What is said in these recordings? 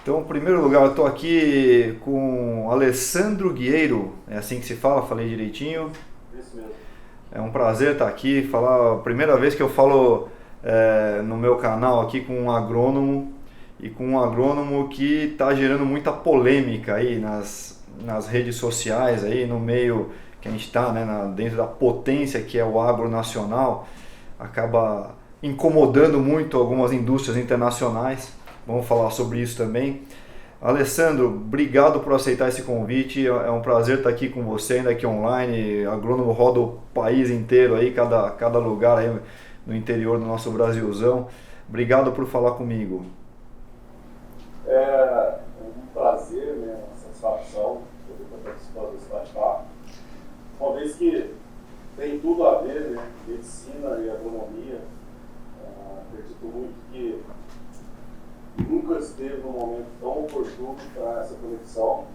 Então, em primeiro lugar, eu estou aqui com Alessandro Guieiro, é assim que se fala, falei direitinho. Isso mesmo. É um prazer estar aqui, falar a primeira vez que eu falo no meu canal aqui com um agrônomo e com um agrônomo que está gerando muita polêmica aí nas redes sociais, aí no meio que a gente está, né, dentro da potência que é o agro nacional, acaba incomodando muito algumas indústrias internacionais. Vamos falar sobre isso também. Alessandro, obrigado por aceitar esse convite. É um prazer estar aqui com você, ainda aqui online. Agrônomo roda o país inteiro aí, cada lugar aí no interior do nosso Brasilzão. Obrigado por falar comigo. É um prazer, né, uma satisfação poder estar participando desse bate-papo. Uma vez que tem tudo a ver, né, medicina e agronomia, acredito muito que nunca esteve num momento tão oportuno para essa conexão,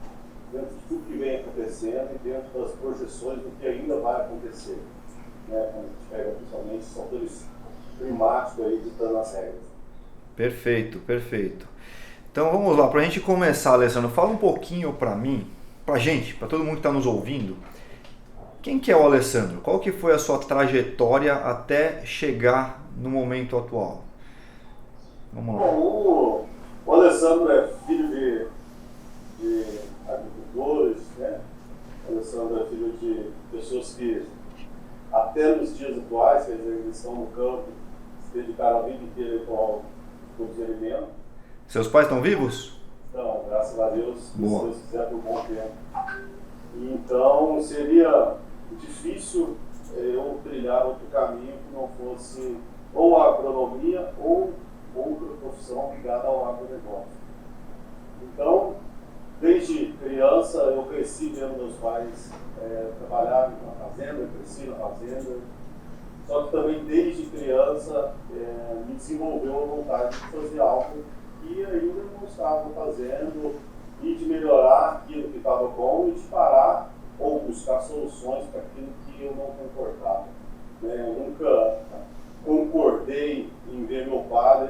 dentro de tudo que vem acontecendo e dentro das projeções do que ainda vai acontecer, né, quando a gente pega principalmente os fatores climáticos aí ditando as regras. Perfeito, perfeito. Então vamos lá, para a gente começar, Alessandro, fala um pouquinho para mim, para gente, para todo mundo que está nos ouvindo, quem que é o Alessandro? Qual que foi a sua trajetória até chegar no momento atual? Vamos lá. Bom, o Alessandro é filho de agricultores, né? O Alessandro é filho de pessoas que, até nos dias atuais, quer dizer, eles estão no campo, se dedicaram a vida inteira ao produzir alimento. Seus pais estão vivos? Então, graças a Deus, Boa. se Deus quiser, por um bom tempo. Então, seria difícil eu trilhar outro caminho que não fosse ou a agronomia ou outra profissão ligada ao agronegócio. Então, desde criança, eu cresci vendo meus pais trabalharem na fazenda, eu cresci na fazenda. Só que também, desde criança, me desenvolveu a vontade de fazer algo que ainda não estava fazendo e de melhorar aquilo que estava bom e de parar ou buscar soluções para aquilo que eu não concordava. Eu nunca concordei em ver meu pai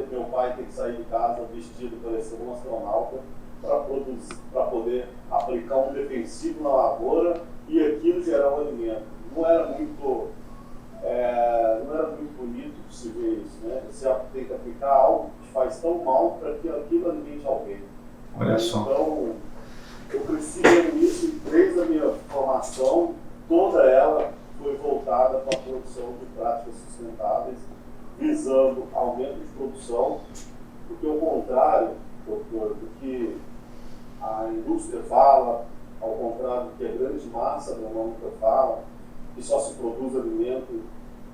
ter que sair de casa vestido parecendo um astronauta para poder aplicar um defensivo na lavoura e aquilo gerar um alimento. Não era muito bonito de se ver isso, né? Você tem que aplicar algo que faz tão mal para que aquilo alimente alguém. Olha só. Então, eu cresci vendo isso e desde a minha formação, toda ela foi voltada para a produção de práticas sustentáveis, visando aumento de produção, porque ao contrário do que a indústria fala, ao contrário do que a grande massa agronômica fala, que só se produz alimento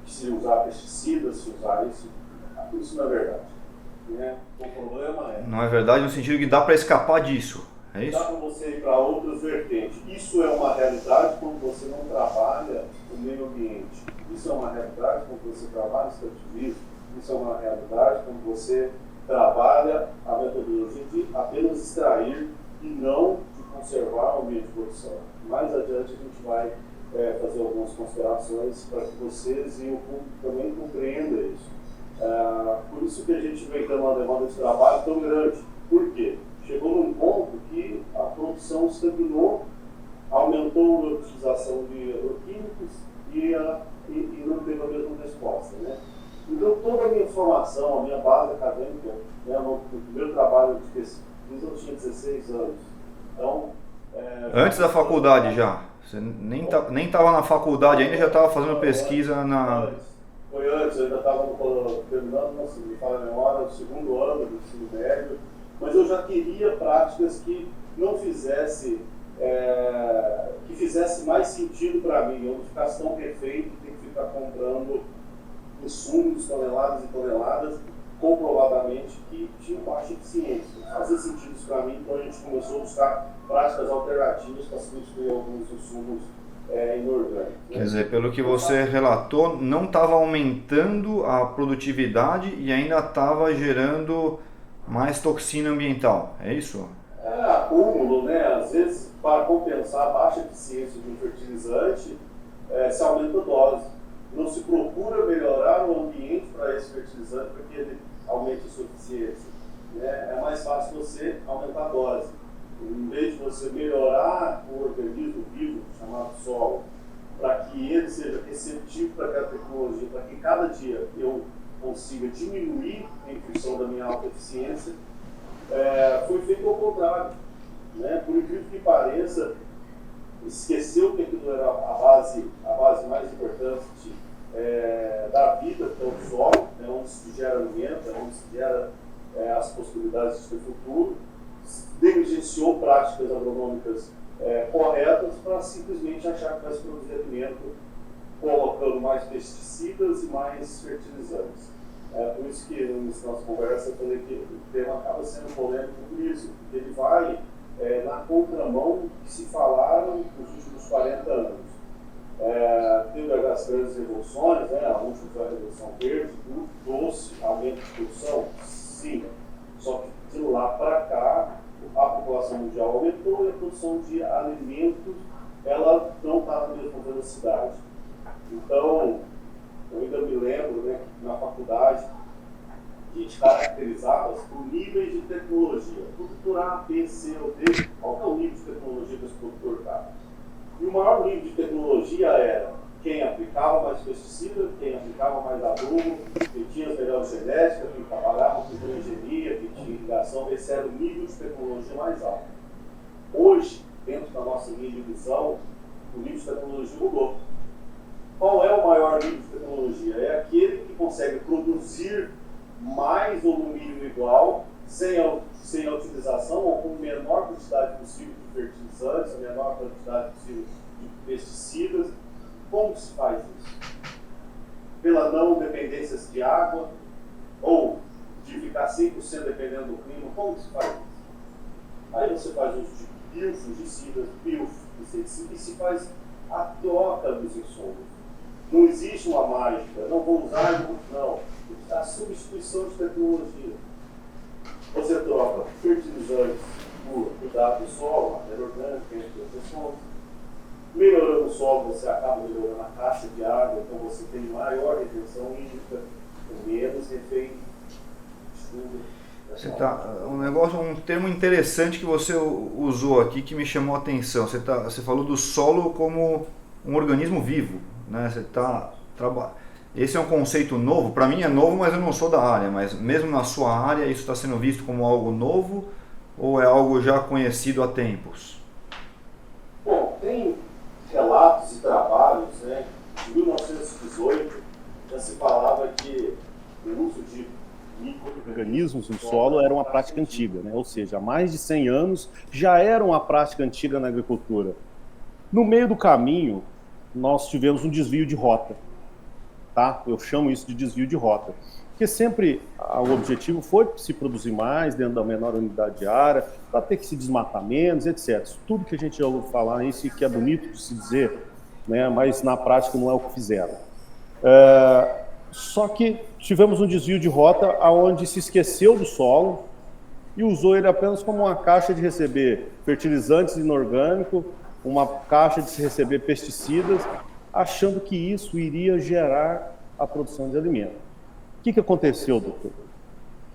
se usar pesticidas, se usar isso não é verdade. Né? O problema é... Não é verdade no sentido que dá para escapar disso, é isso? Dá para você ir para outras vertentes. Isso é uma realidade quando você não trabalha o meio ambiente. Isso é uma realidade quando você trabalha o extrativismo. Isso é uma realidade quando você trabalha a metodologia de apenas extrair e não de conservar o meio de produção. Mais adiante a gente vai fazer algumas considerações para que vocês e o público também compreendam isso. Por isso que a gente vem tendo uma demanda de trabalho tão grande. Por quê? Chegou num ponto que a produção estagnou, aumentou a utilização de agroquímicos e não teve a mesma resposta. Né? Então, toda a minha formação, a minha base acadêmica, né, no primeiro trabalho de pesquisa, eu tinha 16 anos. Então, Antes da faculdade já? Você nem estava na faculdade ainda, já estava fazendo pesquisa na... Foi antes, eu ainda estava terminando, não se me fala a memória, o segundo ano do ensino médio, mas eu já queria práticas que não fizesse, que fizesse mais sentido para mim, eu não ficasse tão perfeito, ter que ficar comprando insumos, toneladas e toneladas, comprovadamente que tinham baixa eficiência. Fazia sentido isso para mim, então a gente começou a buscar práticas alternativas para substituir alguns insumos inorgânicos. Quer dizer, pelo que você relatou, não estava aumentando a produtividade e ainda estava gerando mais toxina ambiental, é isso? É acúmulo, né? Às vezes, para compensar a baixa eficiência de um fertilizante, se aumenta a dose. Não se procura melhorar o ambiente para esse fertilizante para que ele aumente a sua eficiência. né, é mais fácil você aumentar a dose. Em vez de você melhorar o organismo vivo, chamado solo, para que ele seja receptivo para aquela tecnologia, para que cada dia eu consiga diminuir em função da minha alta eficiência, foi feito ao contrário. Né? Por incrível que pareça, esqueceu que aquilo era a base mais importante da vida, que é o solo, onde se gera alimento, onde se gera as possibilidades de ter futuro, negligenciou práticas agronômicas corretas para simplesmente achar que vai se produzir alimento colocando mais pesticidas e mais fertilizantes. Por isso que no início da nossa conversa eu falei que o tema acaba sendo polêmico por isso, porque ele vai na contramão do que se falaram nos últimos 40 anos. Teve as grandes revoluções, a última foi a Revolução Verde, trouxe aumento de produção? Sim. Só que de lá para cá, a população mundial aumentou e a produção de alimentos ela não está na mesma velocidade. Então, eu ainda me lembro, que na faculdade a gente caracterizava por níveis de tecnologia. Tudo por A, B, C ou D, qual é o nível de tecnologia que esse produtor está? E o maior nível de tecnologia era quem aplicava mais pesticida, quem aplicava mais adubo, quem tinha as melhores genéticas, quem trabalhava com engenharia, quem tinha irrigação, esse era o nível de tecnologia mais alto. Hoje, dentro da nossa linha de visão, o nível de tecnologia mudou. Qual é o maior nível de tecnologia? É aquele que consegue produzir mais ou no mínimo igual, sem a utilização ou com a menor quantidade possível de fertilizantes, a menor quantidade possível de pesticidas. Como se faz isso? Pela não dependência de água ou de ficar 100% dependendo do clima, como se faz isso? Aí você faz uso de biofungicidas, bioinseticidas e se faz a troca dos insumos. Não existe uma mágica, não vou usar, não. A substituição de tecnologia. Você troca fertilizantes por cuidado do solo, matéria orgânica, entre outras coisas. Melhorando o solo, você acaba melhorando a caixa de água, então você tem maior retenção hídrica, com menos efeito de chuva. Um termo interessante que você usou aqui que me chamou a atenção. Você falou do solo como um organismo vivo, né? Esse é um conceito novo, para mim é novo, mas eu não sou da área, mas mesmo na sua área isso está sendo visto como algo novo ou é algo já conhecido há tempos? Bom, tem relatos e trabalhos, de 1918 já se falava que o uso de micro-organismos no solo era uma prática antiga, ou seja, há mais de 100 anos já era uma prática antiga na agricultura. No meio do caminho, nós tivemos um desvio de rota, tá? Eu chamo isso de desvio de rota, porque sempre o objetivo foi se produzir mais dentro da menor unidade de área, para ter que se desmatar menos, etc. Tudo que a gente já ouviu falar, isso que é bonito de se dizer, mas na prática não é o que fizeram. Só que tivemos um desvio de rota onde se esqueceu do solo e usou ele apenas como uma caixa de receber fertilizantes inorgânicos, uma caixa de se receber pesticidas, achando que isso iria gerar a produção de alimento. O que aconteceu, doutor?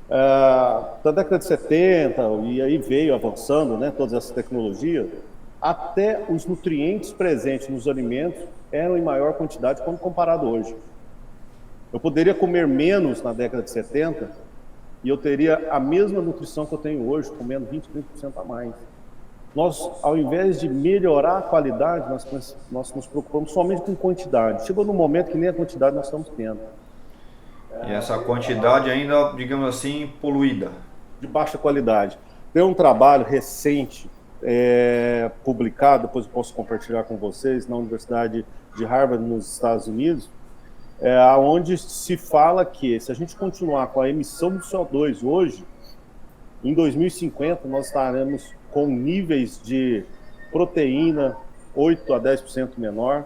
Da década de 70, e aí veio avançando, todas essas tecnologias, até os nutrientes presentes nos alimentos eram em maior quantidade quando comparado hoje. Eu poderia comer menos na década de 70 e eu teria a mesma nutrição que eu tenho hoje, comendo 20, 30% a mais. Nós, ao invés de melhorar a qualidade, nós nos preocupamos somente com quantidade. Chegou num momento que nem a quantidade nós estamos tendo. E essa quantidade ainda, digamos assim, poluída. De baixa qualidade. Tem um trabalho recente, publicado, depois eu posso compartilhar com vocês, na Universidade de Harvard, nos Estados Unidos, onde se fala que se a gente continuar com a emissão do CO2 hoje, em 2050 nós estaremos com níveis de proteína 8 a 10% menor,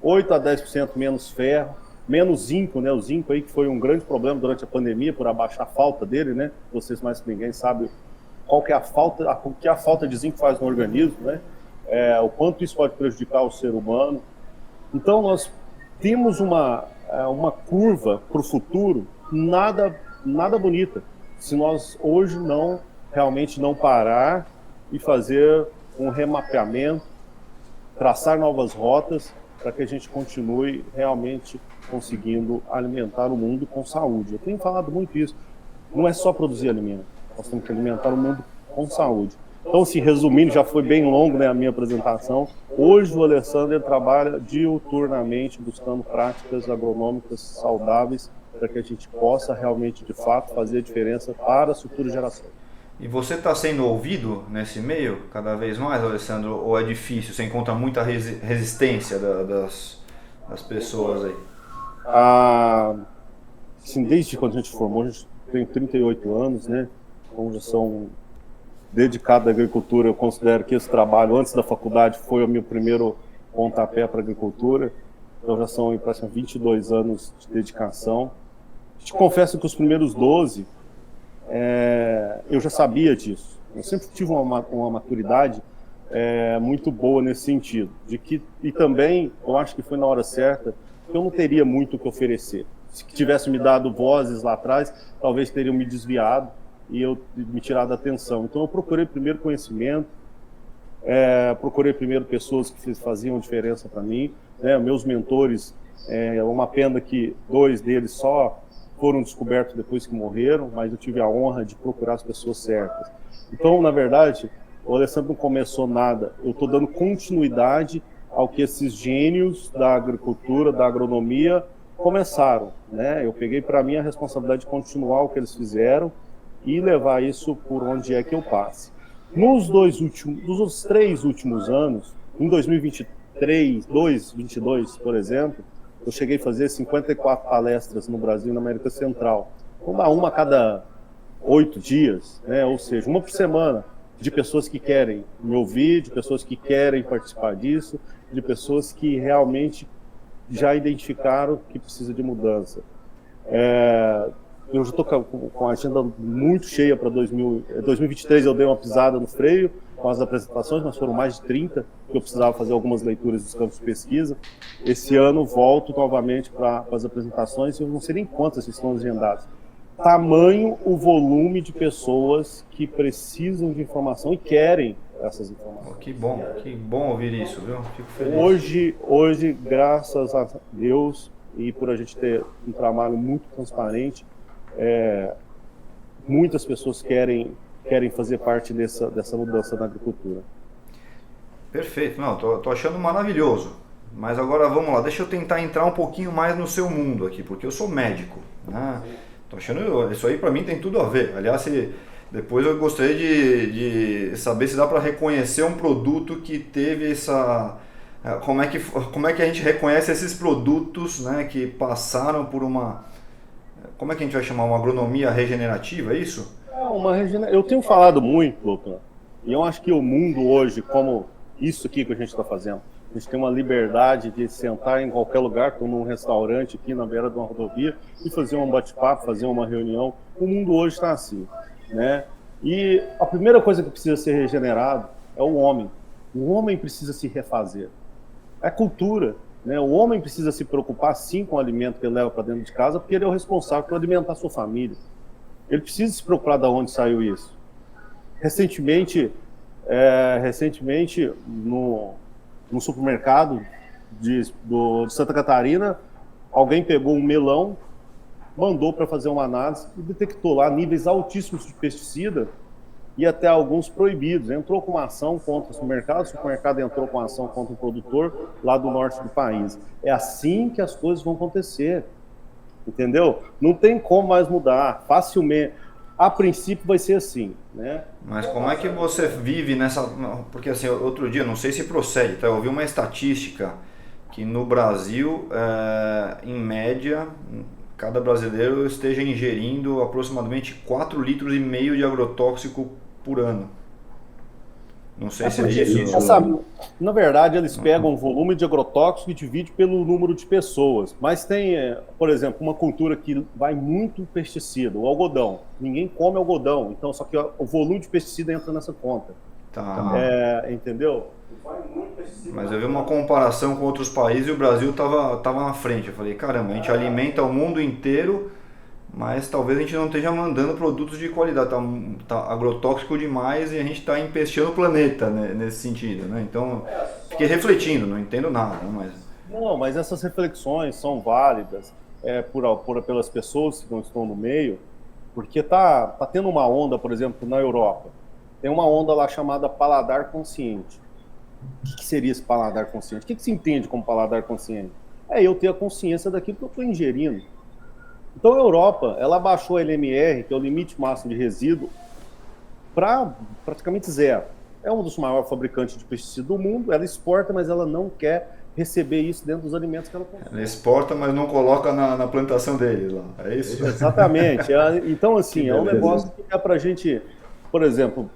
8 a 10% menos ferro, menos zinco, o zinco aí que foi um grande problema durante a pandemia por abaixar a falta dele, Vocês mais que ninguém sabem qual que é o que a falta de zinco faz no organismo, o quanto isso pode prejudicar o ser humano. Então nós temos uma curva para o futuro nada bonita. se nós hoje realmente não parar e fazer um remapeamento, traçar novas rotas para que a gente continue realmente conseguindo alimentar o mundo com saúde. Eu tenho falado muito isso. Não é só produzir alimento, nós temos que alimentar o mundo com saúde. Então, assim, resumindo, já foi bem longo, né, a minha apresentação. Hoje o Alessandro trabalha diuturnamente buscando práticas agronômicas saudáveis para que a gente possa realmente, de fato, fazer a diferença para as futuras gerações. E você está sendo ouvido nesse meio cada vez mais, Alessandro, ou é difícil? Você encontra muita resistência das pessoas aí? Assim, desde quando a gente formou, a gente tem 38 anos, né? Então já são dedicados à agricultura. Eu considero que esse trabalho, antes da faculdade, foi o meu primeiro pontapé para a agricultura. Então já são praticamente 22 anos de dedicação. Te confesso que os primeiros 12, eu já sabia disso. Eu sempre tive uma maturidade muito boa nesse sentido. E também, eu acho que foi na hora certa, que eu não teria muito o que oferecer. Se tivesse me dado vozes lá atrás, talvez teriam me desviado e eu me tirado a atenção. Então eu procurei primeiro conhecimento, procurei primeiro pessoas que faziam diferença para mim, né? Meus mentores, é uma pena que 2 deles só foram descobertos depois que morreram, mas eu tive a honra de procurar as pessoas certas. Então, na verdade, o Alessandro não começou nada, eu estou dando continuidade ao que esses gênios da agricultura, da agronomia, começaram, né? Eu peguei para mim a responsabilidade de continuar o que eles fizeram e levar isso por onde é que eu passe. Nos 3 últimos anos, em 2023, 2022, por exemplo, eu cheguei a fazer 54 palestras no Brasil e na América Central. Uma a cada 8 dias, né? Ou seja, uma por semana, de pessoas que querem me ouvir, de pessoas que querem participar disso, de pessoas que realmente já identificaram que precisa de mudança. Eu já estou com a agenda muito cheia para 2023. Eu dei uma pisada no freio com as apresentações, mas foram mais de 30, que eu precisava fazer algumas leituras dos campos de pesquisa. Esse ano volto novamente para as apresentações, eu não sei nem quantas estão agendadas. Tamanho o volume de pessoas que precisam de informação e querem essas informações. Que bom ouvir isso, viu? Fico feliz. Hoje, graças a Deus e por a gente ter um trabalho muito transparente, muitas pessoas querem fazer parte dessa mudança na agricultura. Perfeito, não, tô achando maravilhoso. Mas agora vamos lá, deixa eu tentar entrar um pouquinho mais no seu mundo aqui, porque eu sou médico, né? Tô achando, isso aí para mim tem tudo a ver. Aliás, depois eu gostaria de saber se dá para reconhecer um produto que teve essa... Como é que a gente reconhece esses produtos, né, que passaram por uma... Como é que a gente vai chamar? Uma agronomia regenerativa, é isso? Eu tenho falado muito, doutor, e eu acho que o mundo hoje, como isso aqui que a gente está fazendo, a gente tem uma liberdade de sentar em qualquer lugar, estou num restaurante aqui na beira de uma rodovia, e fazer um bate-papo, fazer uma reunião. O mundo hoje está assim, né? E a primeira coisa que precisa ser regenerado é o homem. O homem precisa se refazer. É cultura, né? O homem precisa se preocupar sim com o alimento que ele leva para dentro de casa, porque ele é o responsável por alimentar a sua família. Ele precisa se preocupar de onde saiu isso. Recentemente no supermercado de Santa Catarina, alguém pegou um melão, mandou para fazer uma análise e detectou lá níveis altíssimos de pesticida e até alguns proibidos. Entrou com uma ação contra o supermercado entrou com uma ação contra o produtor lá do norte do país. É assim que as coisas vão acontecer, entendeu? Não tem como mais mudar facilmente. A princípio vai ser assim, né? Mas como é que você vive nessa... Porque assim, outro dia, não sei se procede, tá? Eu ouvi uma estatística que no Brasil, em média, cada brasileiro esteja ingerindo aproximadamente 4,5 litros de agrotóxico por ano. Não sei se é isso. Na verdade, eles pegam o volume de agrotóxico e dividem pelo número de pessoas. Mas tem, por exemplo, uma cultura que vai muito pesticida, o algodão. Ninguém come algodão, então só que o volume de pesticida entra nessa conta. Tá. Entendeu? Mas eu vi uma comparação com outros países e o Brasil tava na frente. Eu falei, caramba, a gente alimenta o mundo inteiro mas talvez a gente não esteja mandando produtos de qualidade, tá agrotóxico demais e a gente está empesteando o planeta, né, nesse sentido, né? Então, fiquei refletindo, não entendo nada, mas... Não, mas essas reflexões são válidas pelas pessoas que não estão no meio, porque tá tendo uma onda, por exemplo, na Europa. Tem uma onda lá chamada paladar consciente. O que seria esse paladar consciente? O que se entende como paladar consciente? É eu ter a consciência daquilo que eu estou ingerindo. Então a Europa, ela baixou a LMR, que é o limite máximo de resíduo, para praticamente zero. É um dos maiores fabricantes de pesticidas do mundo, ela exporta, mas ela não quer receber isso dentro dos alimentos que ela consome. Ela exporta, mas não coloca na plantação deles lá, é isso? Exatamente. Então, assim, é um negócio que é para a gente, por exemplo,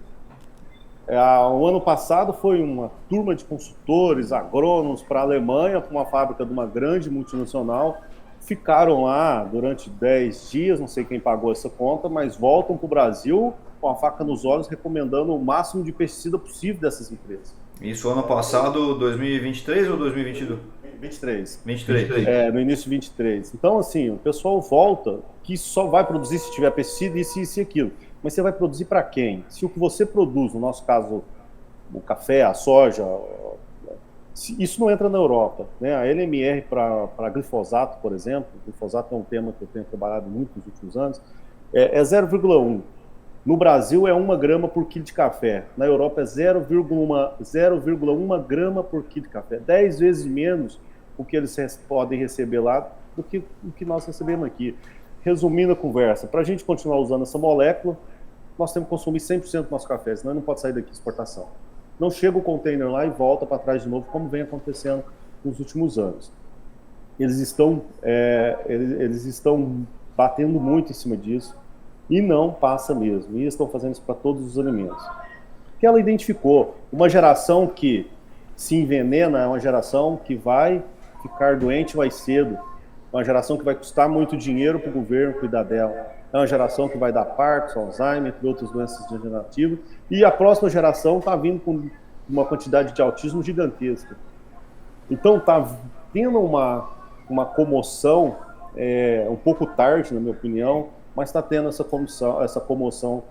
o ano passado foi uma turma de consultores, agrônomos para a Alemanha, para uma fábrica de uma grande multinacional, ficaram lá durante 10 dias, não sei quem pagou essa conta, mas voltam para o Brasil com a faca nos olhos, recomendando o máximo de pesticida possível dessas empresas. Isso ano passado, 2023 ou 2022? 23. 23. No início de 23. Então, assim, o pessoal volta que só vai produzir se tiver pesticida, isso e aquilo. Mas você vai produzir para quem? Se o que você produz, no nosso caso, o café, a soja, isso não entra na Europa, né? A LMR para glifosato, por exemplo, glifosato é um tema que eu tenho trabalhado muito nos últimos anos, é 0,1. No Brasil é 1 grama por quilo de café. Na Europa é 0,1 grama por quilo de café. 10 vezes menos o que eles podem receber lá do que o que nós recebemos aqui. Resumindo a conversa, para a gente continuar usando essa molécula, nós temos que consumir 100% do nosso café, senão não pode sair daqui exportação. Não chega o container lá e volta para trás de novo, como vem acontecendo nos últimos anos. Eles estão batendo muito em cima disso e não passa mesmo. E eles estão fazendo isso para todos os alimentos. Que ela identificou uma geração que se envenena, é uma geração que vai ficar doente mais cedo, uma geração que vai custar muito dinheiro para o governo cuidar dela. É uma geração que vai dar Parkinson, Alzheimer, entre outras doenças degenerativas. E a próxima geração está vindo com uma quantidade de autismo gigantesca. Então está tendo uma comoção, um pouco tarde, na minha opinião, mas está tendo essa comoção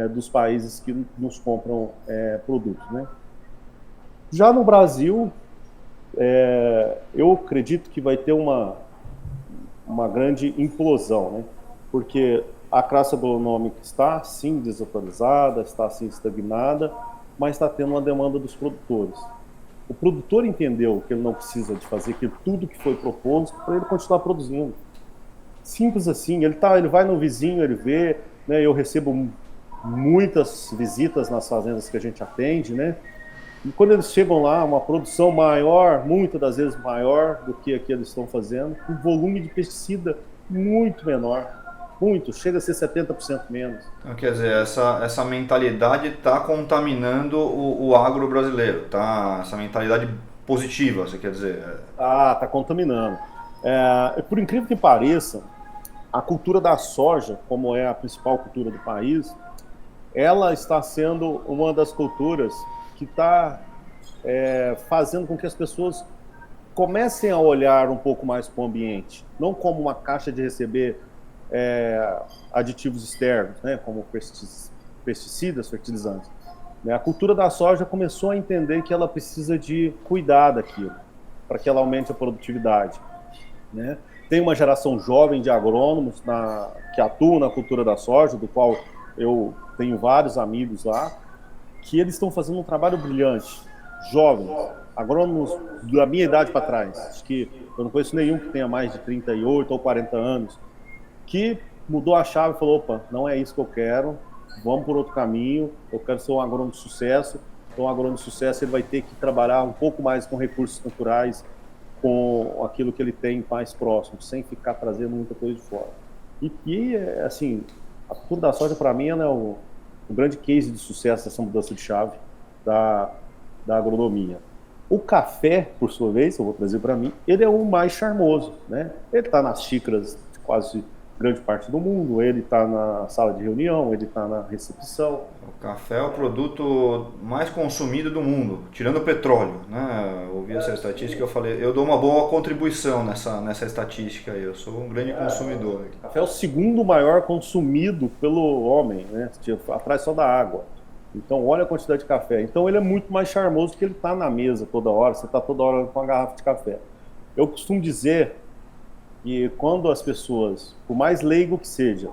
dos países que nos compram produtos, né? Já no Brasil, eu acredito que vai ter uma grande implosão, né? Porque a classe agronômica está, sim, desatualizada, está, sim, estagnada, mas está tendo uma demanda dos produtores. O produtor entendeu que ele não precisa de fazer tudo que foi proposto para ele continuar produzindo. Simples assim, ele vai no vizinho, ele vê, né? Eu recebo muitas visitas nas fazendas que a gente atende, né? E quando eles chegam lá, uma produção maior, muitas das vezes maior do que a que eles estão fazendo, um volume de pesticida muito menor. Muito, chega a ser 70% menos. Então, quer dizer, essa mentalidade está contaminando o agro brasileiro, tá? Essa mentalidade positiva, você quer dizer? Está contaminando. Por incrível que pareça, a cultura da soja, como é a principal cultura do país, ela está sendo uma das culturas que está fazendo com que as pessoas comecem a olhar um pouco mais para o ambiente, não como uma caixa de receber aditivos externos, né, como pesticidas, fertilizantes. A cultura da soja começou a entender que ela precisa de cuidar daquilo, para que ela aumente a produtividade, né? Tem uma geração jovem de agrônomos que atuam na cultura da soja, do qual eu tenho vários amigos lá, que eles estão fazendo um trabalho brilhante, jovens, agrônomos da minha idade para trás. Acho que eu não conheço nenhum que tenha mais de 38 ou 40 anos, que mudou a chave e falou, opa, não é isso que eu quero, vamos por outro caminho, eu quero ser um agrônomo de sucesso. Então, um agrônomo de sucesso ele vai ter que trabalhar um pouco mais com recursos naturais, com aquilo que ele tem mais próximo, sem ficar trazendo muita coisa de fora. E assim, a cultura da soja, para mim, ela é o grande case de sucesso dessa mudança de chave da agronomia. O café, por sua vez, eu vou trazer para mim, ele é o mais charmoso, né? Ele está nas xícaras de quase grande parte do mundo, ele está na sala de reunião, ele está na recepção. O café é o produto mais consumido do mundo, tirando o petróleo, né? Eu ouvi essa estatística e eu falei, eu dou uma boa contribuição nessa estatística aí, eu sou um grande consumidor. O café é o segundo maior consumido pelo homem, né? Atrás só da água. Então, olha a quantidade de café. Então, ele é muito mais charmoso que ele está na mesa toda hora, você está toda hora com uma garrafa de café. Eu costumo dizer que quando as pessoas, por mais leigo que seja,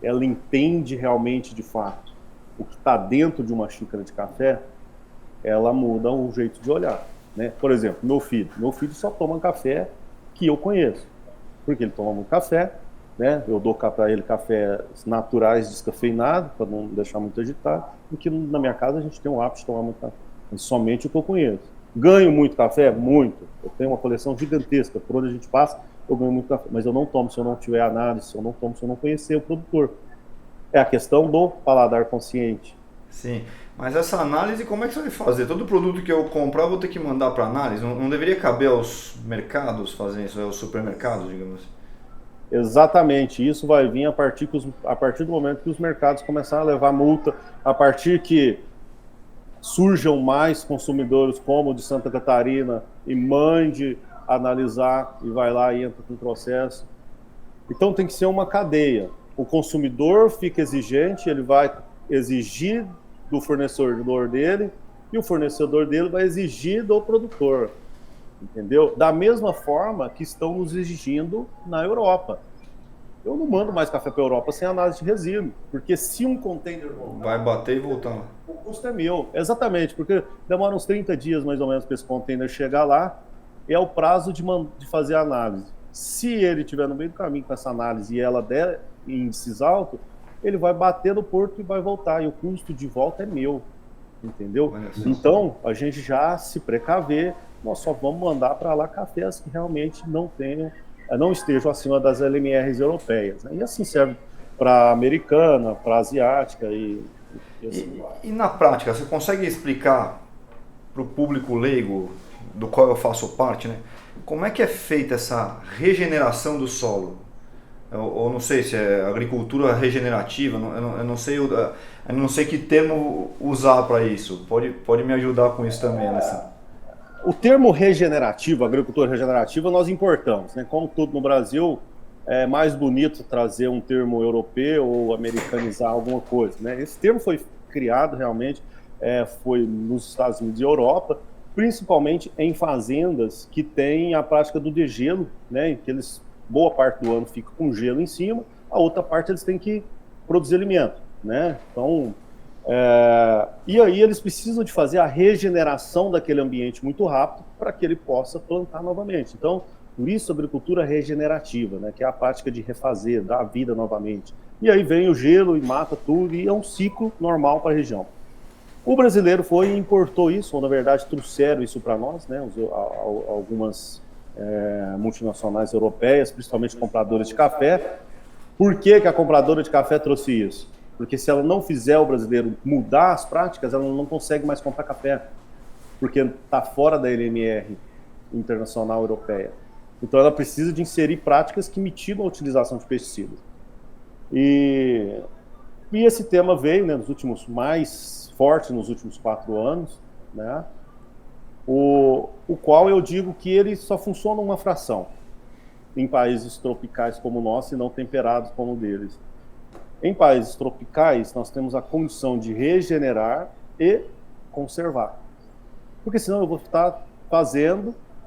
ela entende realmente, de fato, o que está dentro de uma xícara de café, ela muda o jeito de olhar, né? Por exemplo, meu filho só toma café que eu conheço, porque ele toma muito café, né? Eu dou para ele cafés naturais, descafeinados, para não deixar muito agitado, porque na minha casa a gente tem um hábito de tomar muito café, mas somente o que eu conheço. Ganho muito café? Muito. Eu tenho uma coleção gigantesca, por onde a gente passa, eu ganho muito café, mas eu não tomo se eu não tiver análise, se eu não tomo se eu não conhecer o produtor. É a questão do paladar consciente. Sim, mas essa análise como é que você vai fazer? Todo produto que eu comprar eu vou ter que mandar para análise? Não deveria caber aos mercados fazer isso, aos supermercados, digamos assim? Exatamente, isso vai vir a partir do momento que os mercados começarem a levar multa, a partir que surjam mais consumidores como o de Santa Catarina e mande analisar e vai lá e entra com o processo. Então tem que ser uma cadeia. O consumidor fica exigente, ele vai exigir do fornecedor dele e o fornecedor dele vai exigir do produtor, entendeu? Da mesma forma que estão nos exigindo na Europa. Eu não mando mais café para a Europa sem análise de resíduo, porque se um container voltar, vai bater e voltar. O custo é meu, exatamente, porque demora uns 30 dias mais ou menos para esse container chegar lá, é o prazo de fazer a análise. Se ele estiver no meio do caminho com essa análise e ela der índices altos, ele vai bater no porto e vai voltar, e o custo de volta é meu, entendeu? Então, a gente já se precaver, nós só vamos mandar para lá cafés que realmente não estejam acima das LMRs europeias, né? E assim serve para a americana, para a asiática e assim vai. E na prática, você consegue explicar para o público leigo, do qual eu faço parte, né? Como é que é feita essa regeneração do solo? Eu não sei se é agricultura regenerativa, eu não sei que termo usar para isso. Pode me ajudar com isso também, Alessandro? O termo regenerativo, agricultura regenerativa, nós importamos, né? Como tudo no Brasil, é mais bonito trazer um termo europeu ou americanizar alguma coisa, né? Esse termo foi criado realmente, foi nos Estados Unidos e Europa, principalmente em fazendas que têm a prática do degelo, né? Que eles, boa parte do ano fica com gelo em cima, a outra parte eles têm que produzir alimento, né? Então, e aí eles precisam de fazer a regeneração daquele ambiente muito rápido para que ele possa plantar novamente. Então, por isso a agricultura regenerativa, né? Que é a prática de refazer, dar vida novamente. E aí vem o gelo e mata tudo, e é um ciclo normal para a região. O brasileiro foi e importou isso, ou na verdade trouxeram isso para nós, né? Algumas multinacionais europeias, principalmente compradoras de café. Por que a compradora de café trouxe isso? Porque se ela não fizer o brasileiro mudar as práticas, ela não consegue mais comprar café, porque está fora da LMR internacional europeia. Então ela precisa de inserir práticas que mitigam a utilização de pesticidas. E esse tema veio, né, mais forte nos últimos 4 anos, né? O qual eu digo que ele só funciona uma fração em países tropicais como o nosso e não temperados como o deles. Em países tropicais, nós temos a condição de regenerar e conservar. Porque senão eu vou estar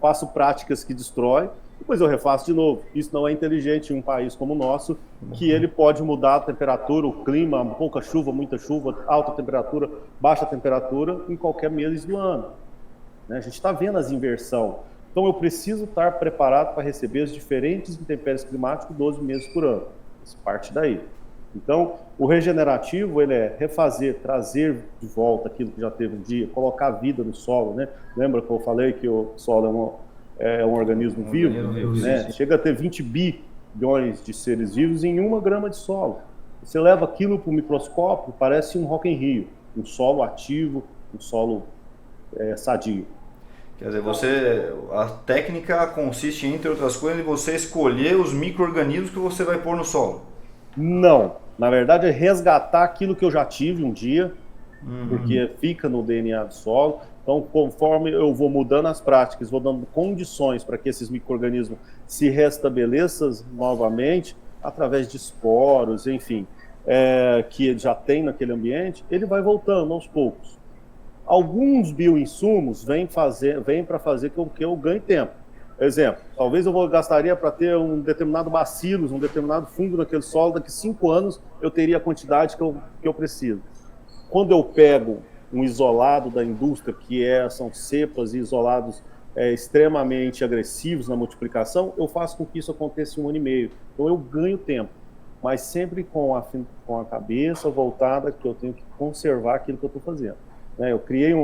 faço práticas que destroem, depois eu refaço de novo. Isso não é inteligente em um país como o nosso, que ele pode mudar a temperatura, o clima, pouca chuva, muita chuva, alta temperatura, baixa temperatura, em qualquer mês do ano. A gente está vendo as inversões. Então eu preciso estar preparado para receber as diferentes intempéries climáticas 12 meses por ano. Isso parte daí. Então, o regenerativo, ele é refazer, trazer de volta aquilo que já teve um dia, colocar vida no solo, né? Lembra que eu falei que o solo é um organismo vivo, né? Chega a ter 20 bilhões de seres vivos em 1 grama de solo. Você leva aquilo para o microscópio, parece um Rock in Rio, um solo ativo, um solo sadio. Quer dizer, a técnica consiste, entre outras coisas, em você escolher os micro-organismos que você vai pôr no solo. Não, na verdade é resgatar aquilo que eu já tive um dia, porque fica no DNA do solo. Então, conforme eu vou mudando as práticas, vou dando condições para que esses micro-organismos se restabeleçam novamente, através de esporos, enfim, que já tem naquele ambiente, ele vai voltando aos poucos. Alguns bioinsumos vêm para fazer com que eu ganhe tempo. Exemplo, talvez eu gastaria para ter um determinado bacillus, um determinado fungo naquele solo, daqui 5 anos eu teria a quantidade que eu preciso. Quando eu pego um isolado da indústria, são cepas e isolados extremamente agressivos na multiplicação, eu faço com que isso aconteça em 1 ano e meio. Então eu ganho tempo, mas sempre com a cabeça voltada que eu tenho que conservar aquilo que eu estou fazendo. Eu criei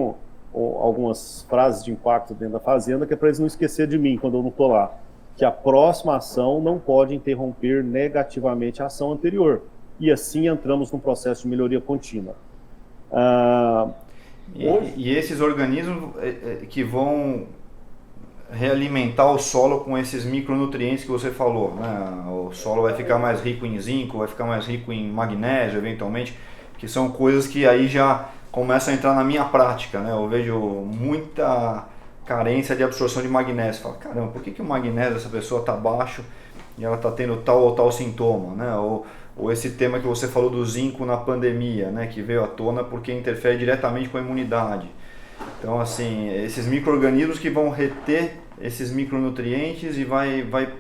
algumas frases de impacto dentro da fazenda, que é para eles não esquecerem de mim quando eu não estou lá. Que a próxima ação não pode interromper negativamente a ação anterior. E assim entramos num processo de melhoria contínua. E esses organismos que vão realimentar o solo com esses micronutrientes que você falou, né? O solo vai ficar mais rico em zinco, vai ficar mais rico em magnésio, eventualmente, que são coisas que aí já começam a entrar na minha prática, né? Eu vejo muita carência de absorção de magnésio. Falo, caramba, por que o magnésio dessa pessoa está baixo e ela está tendo tal ou tal sintoma, né? Ou esse tema que você falou do zinco na pandemia, né? Que veio à tona porque interfere diretamente com a imunidade. Então, assim, esses micro-organismos que vão reter esses micronutrientes e vai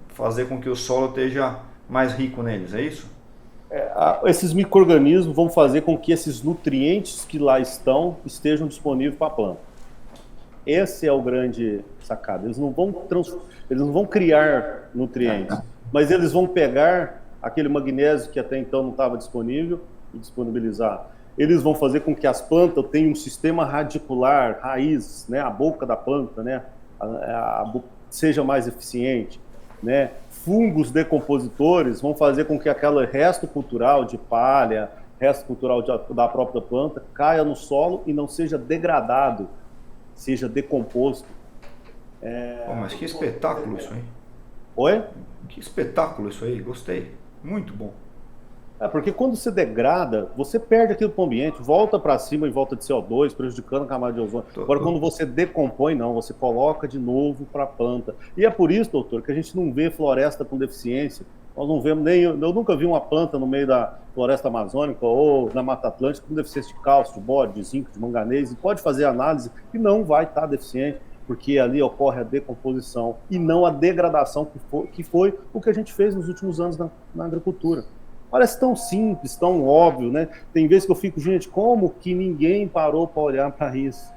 fazer com que o solo esteja mais rico neles, é isso? Esses micro-organismos vão fazer com que esses nutrientes que lá estejam disponíveis para a planta. Esse é o grande sacado. Eles não vão criar nutrientes, mas eles vão pegar aquele magnésio que até então não estava disponível e disponibilizar. Eles vão fazer com que as plantas tenham um sistema radicular, raiz, né, a boca da planta, né, seja mais eficiente, né. Fungos decompositores vão fazer com que aquele resto cultural de palha, resto cultural da própria planta, caia no solo e não seja degradado, seja decomposto. Mas que espetáculo isso aí. Oi? Que espetáculo isso aí, gostei. Muito bom. Porque quando você degrada, você perde aquilo para o ambiente, volta para cima em volta de CO2, prejudicando a camada de ozônio. Agora, quando você decompõe, não, você coloca de novo para a planta. E é por isso, doutor, que a gente não vê floresta com deficiência. Nós não vemos eu nunca vi uma planta no meio da floresta amazônica ou na Mata Atlântica com deficiência de cálcio, de bório, de zinco, de manganês, e pode fazer análise e não vai estar deficiente, porque ali ocorre a decomposição e não a degradação que foi o que a gente fez nos últimos anos na agricultura. Parece tão simples, tão óbvio, né? Tem vezes que eu fico, gente, como que ninguém parou para olhar para isso?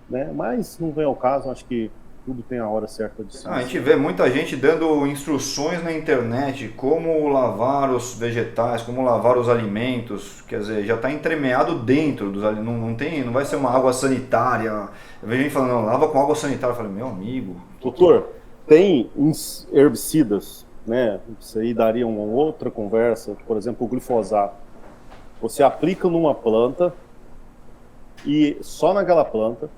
Né? Mas não vem ao caso, acho que tudo tem a hora certa de ser. A gente vê muita gente dando instruções na internet, como lavar os vegetais, como lavar os alimentos, quer dizer, já está entremeado dentro dos alimentos, não vai ser uma água sanitária. Eu vejo gente falando, não, lava com água sanitária. Eu falei, meu amigo... Doutor, tem uns herbicidas, né? Isso aí daria uma outra conversa, por exemplo, o glifosato. Você aplica numa planta e só naquela planta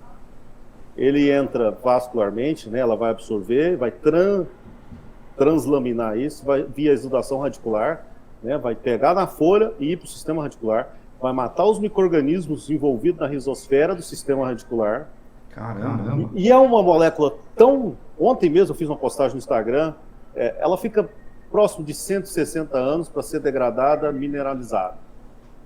ele entra vascularmente, né? Ela vai absorver, vai translaminar isso, vai via exudação radicular, né? Vai pegar na folha e ir para o sistema radicular, vai matar os micro-organismos envolvidos na rizosfera do sistema radicular. Caramba! E é uma molécula tão... Ontem mesmo eu fiz uma postagem no Instagram, ela fica próximo de 160 anos para ser degradada, mineralizada,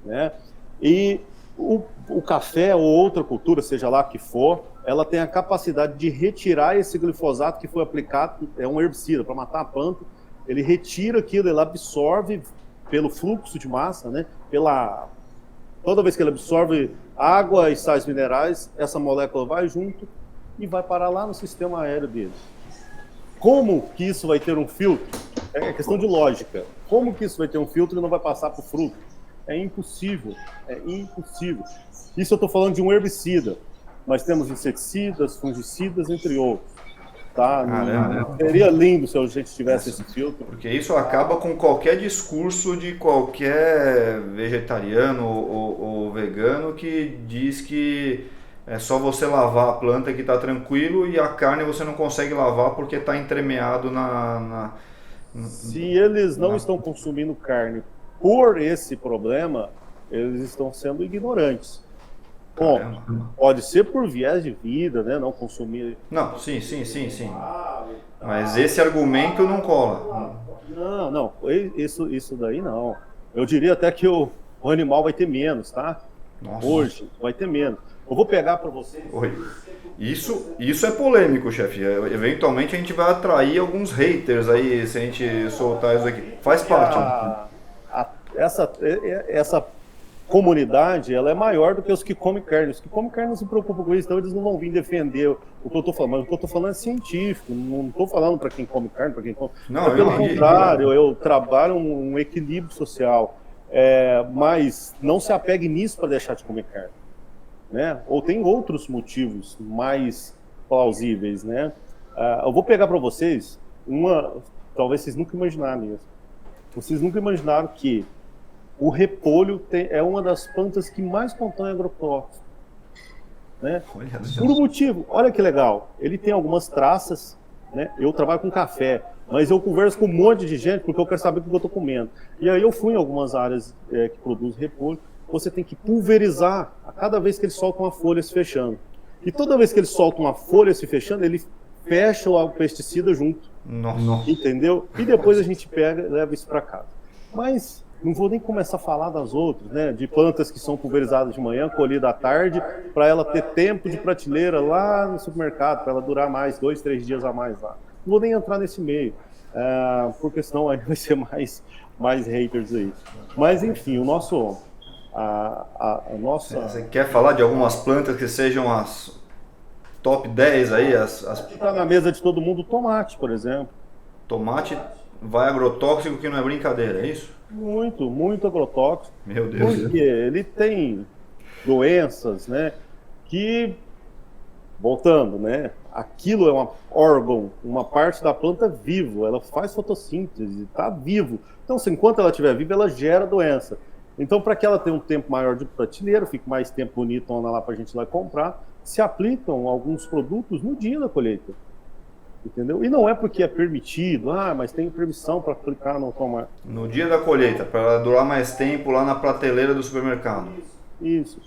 né? E o café ou outra cultura, seja lá que for, ela tem a capacidade de retirar esse glifosato que foi aplicado, é um herbicida para matar a planta, ele retira aquilo, ele absorve pelo fluxo de massa, né? Toda vez que ele absorve água e sais minerais, essa molécula vai junto e vai parar lá no sistema aéreo dele. Como que isso vai ter um filtro? É questão de lógica. Como que isso vai ter um filtro e não vai passar para o fruto? É impossível, é impossível. Isso eu estou falando de um herbicida. Nós temos inseticidas, fungicidas, entre outros. Tá? Seria lindo se a gente tivesse esse filtro. Porque isso acaba com qualquer discurso de qualquer vegetariano ou vegano que diz que é só você lavar a planta que está tranquilo e a carne você não consegue lavar porque está entremeado Se eles não estão consumindo carne por esse problema, eles estão sendo ignorantes. Bom, pode ser por viés de vida, né? Não consumir. Não, sim. Mas esse argumento não cola. Não, isso daí não. Eu diria até que o animal vai ter menos, tá? Nossa. Hoje vai ter menos. Eu vou pegar para vocês. Oi. Isso é polêmico, chefe. Eventualmente a gente vai atrair alguns haters aí se a gente soltar isso aqui. Faz parte. Essa comunidade, ela é maior do que os que comem carne. Os que comem carne não se preocupam com isso, então eles não vão vir defender o que eu estou falando. Mas o que eu estou falando é científico. Não estou falando para quem come carne, para quem come. Não, pelo contrário, eu trabalho um equilíbrio social. Mas não se apegue nisso para deixar de comer carne. Né? Ou tem outros motivos mais plausíveis, né? Eu vou pegar para vocês talvez vocês nunca imaginaram isso. Vocês nunca imaginaram que o repolho é uma das plantas que mais contém agrotóxico, né? Por um motivo, olha que legal, ele tem algumas traças, né? Eu trabalho com café, mas eu converso com um monte de gente porque eu quero saber o que eu estou comendo. E aí eu fui em algumas áreas que produzem repolho. Você tem que pulverizar a cada vez que ele solta uma folha se fechando. E toda vez que ele solta uma folha se fechando, ele fecha o pesticida junto. Nossa. Entendeu? E depois a gente pega e leva isso para casa. Mas não vou nem começar a falar das outras, né? De plantas que são pulverizadas de manhã, colhidas à tarde, para ela ter tempo de prateleira lá no supermercado, para ela durar mais 2, 3 dias a mais lá. Não vou nem entrar nesse meio, porque senão aí vai ser mais haters aí. Mas enfim, o nosso... A nossa... Você quer falar de algumas plantas que sejam as top 10 aí? Que está na mesa de todo mundo, o tomate, por exemplo. Tomate vai agrotóxico que não é brincadeira, é isso? Muito agrotóxico. Meu Deus. Porque ele tem doenças, né? Que, voltando, né? Aquilo é um órgão, uma parte da planta vivo. Ela faz fotossíntese, está vivo. Então, enquanto ela estiver viva, ela gera doença. Então, para que ela tenha um tempo maior de prateleira, fique mais tempo bonitona lá para a gente ir lá comprar, se aplicam alguns produtos no dia da colheita. Entendeu? E não é porque é permitido, mas tem permissão para aplicar no tomate. No dia da colheita, para ela durar mais tempo lá na prateleira do supermercado. Isso.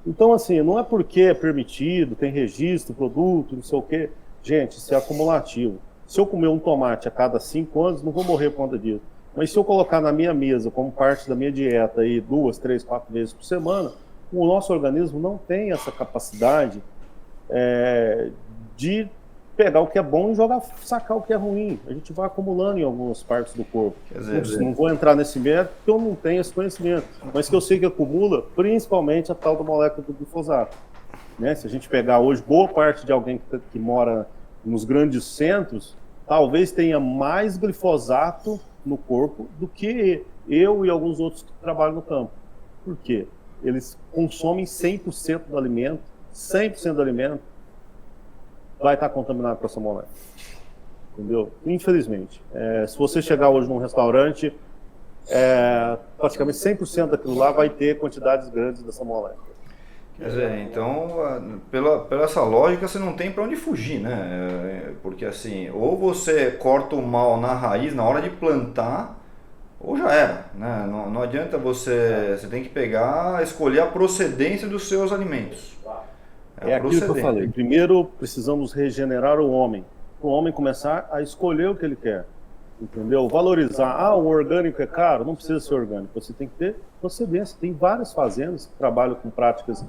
Então, assim, não é porque é permitido, tem registro, produto, não sei o quê. Gente, isso é acumulativo. Se eu comer um tomate a cada 5 anos, não vou morrer por conta disso. Mas se eu colocar na minha mesa como parte da minha dieta aí 2, 3, 4 vezes por semana, o nosso organismo não tem essa capacidade de pegar o que é bom e sacar o que é ruim. A gente vai acumulando em algumas partes do corpo. Quer dizer, não vou entrar nesse método porque eu não tenho esse conhecimento, mas que eu sei que acumula principalmente a tal da molécula do glifosato. Né? Se a gente pegar hoje boa parte de alguém que mora nos grandes centros, talvez tenha mais glifosato no corpo do que eu e alguns outros que trabalham no campo. Por quê? Eles consomem 100% do alimento, 100% do alimento vai estar contaminado com essa molécula. Entendeu? Infelizmente. Se você chegar hoje num restaurante, praticamente 100% daquilo lá vai ter quantidades grandes dessa molécula. Quer dizer, então, pela essa lógica, você não tem para onde fugir, né? Porque assim, ou você corta o mal na raiz, na hora de plantar, ou já era, né? Não adianta você tem que escolher a procedência dos seus alimentos. É aquilo que eu falei. Primeiro, precisamos regenerar o homem. Para o homem começar a escolher o que ele quer. Entendeu? Valorizar. O orgânico é caro? Não precisa ser orgânico. Você tem que ter procedência. Tem várias fazendas que trabalham com práticas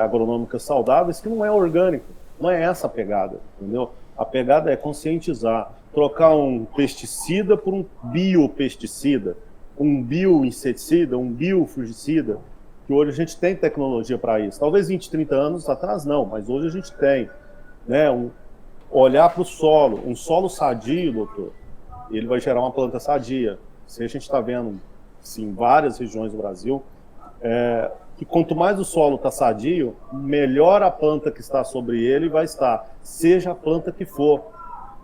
agronômicas saudáveis que não é orgânico. Não é essa a pegada. Entendeu? A pegada é conscientizar. Trocar um pesticida por um biopesticida, um bioinseticida, um biofungicida. Que hoje a gente tem tecnologia para isso. Talvez 20, 30 anos atrás não, mas hoje a gente tem. Né? Olhar para o solo, um solo sadio, doutor, ele vai gerar uma planta sadia. Se a gente está vendo em várias regiões do Brasil, que quanto mais o solo está sadio, melhor a planta que está sobre ele vai estar, seja a planta que for.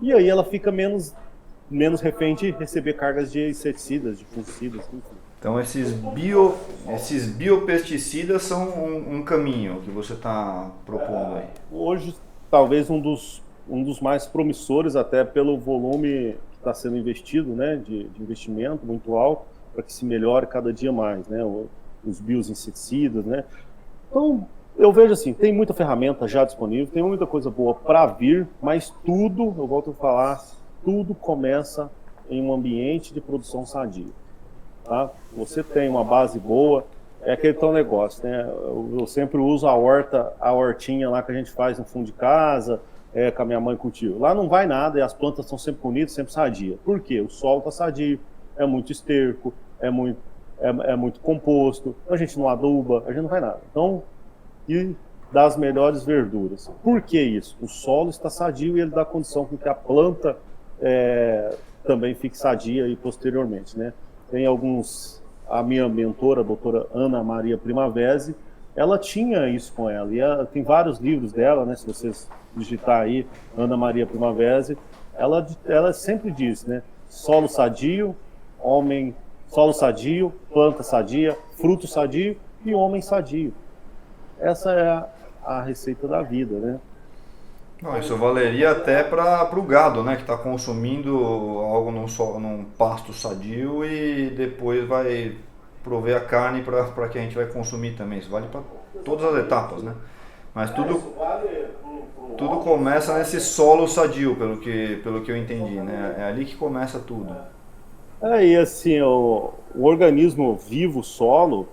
E aí ela fica menos refém de receber cargas de inseticidas, de fungicidas, enfim. Então esses biopesticidas são um caminho que você está propondo aí. Hoje, talvez um dos mais promissores, até pelo volume que está sendo investido, né, de investimento muito alto, para que se melhore cada dia mais, né, os bioinseticidas, né. Então, eu vejo assim, tem muita ferramenta já disponível, tem muita coisa boa para vir, mas tudo, eu volto a falar, tudo começa em um ambiente de produção sadia. Tá? Você tem uma base boa, é aquele tal negócio, né? Eu sempre uso a hortinha lá que a gente faz no fundo de casa, que a minha mãe cultiva. Lá não vai nada e as plantas estão sempre bonitas, sempre sadias. Por quê? O solo está sadio, é muito esterco, é muito composto, a gente não aduba, a gente não faz nada. Então, e das melhores verduras. Por que isso? O solo está sadio e ele dá condição com que a planta também fique sadia e posteriormente, né? Tem a minha mentora, a doutora Ana Maria Primavesi, ela tinha isso com ela, e tem vários livros dela, né, se vocês digitar aí, Ana Maria Primavesi, ela sempre diz, né, solo sadio, planta sadia, fruto sadio e homem sadio. Essa é a receita da vida, né? Não, isso valeria até para o gado, né, que está consumindo algo num pasto sadio e depois vai prover a carne para que a gente vai consumir também. Isso vale para todas as etapas, né? Mas tudo começa nesse solo sadio, pelo que eu entendi, né? É ali que começa tudo. E assim, o organismo vivo, solo,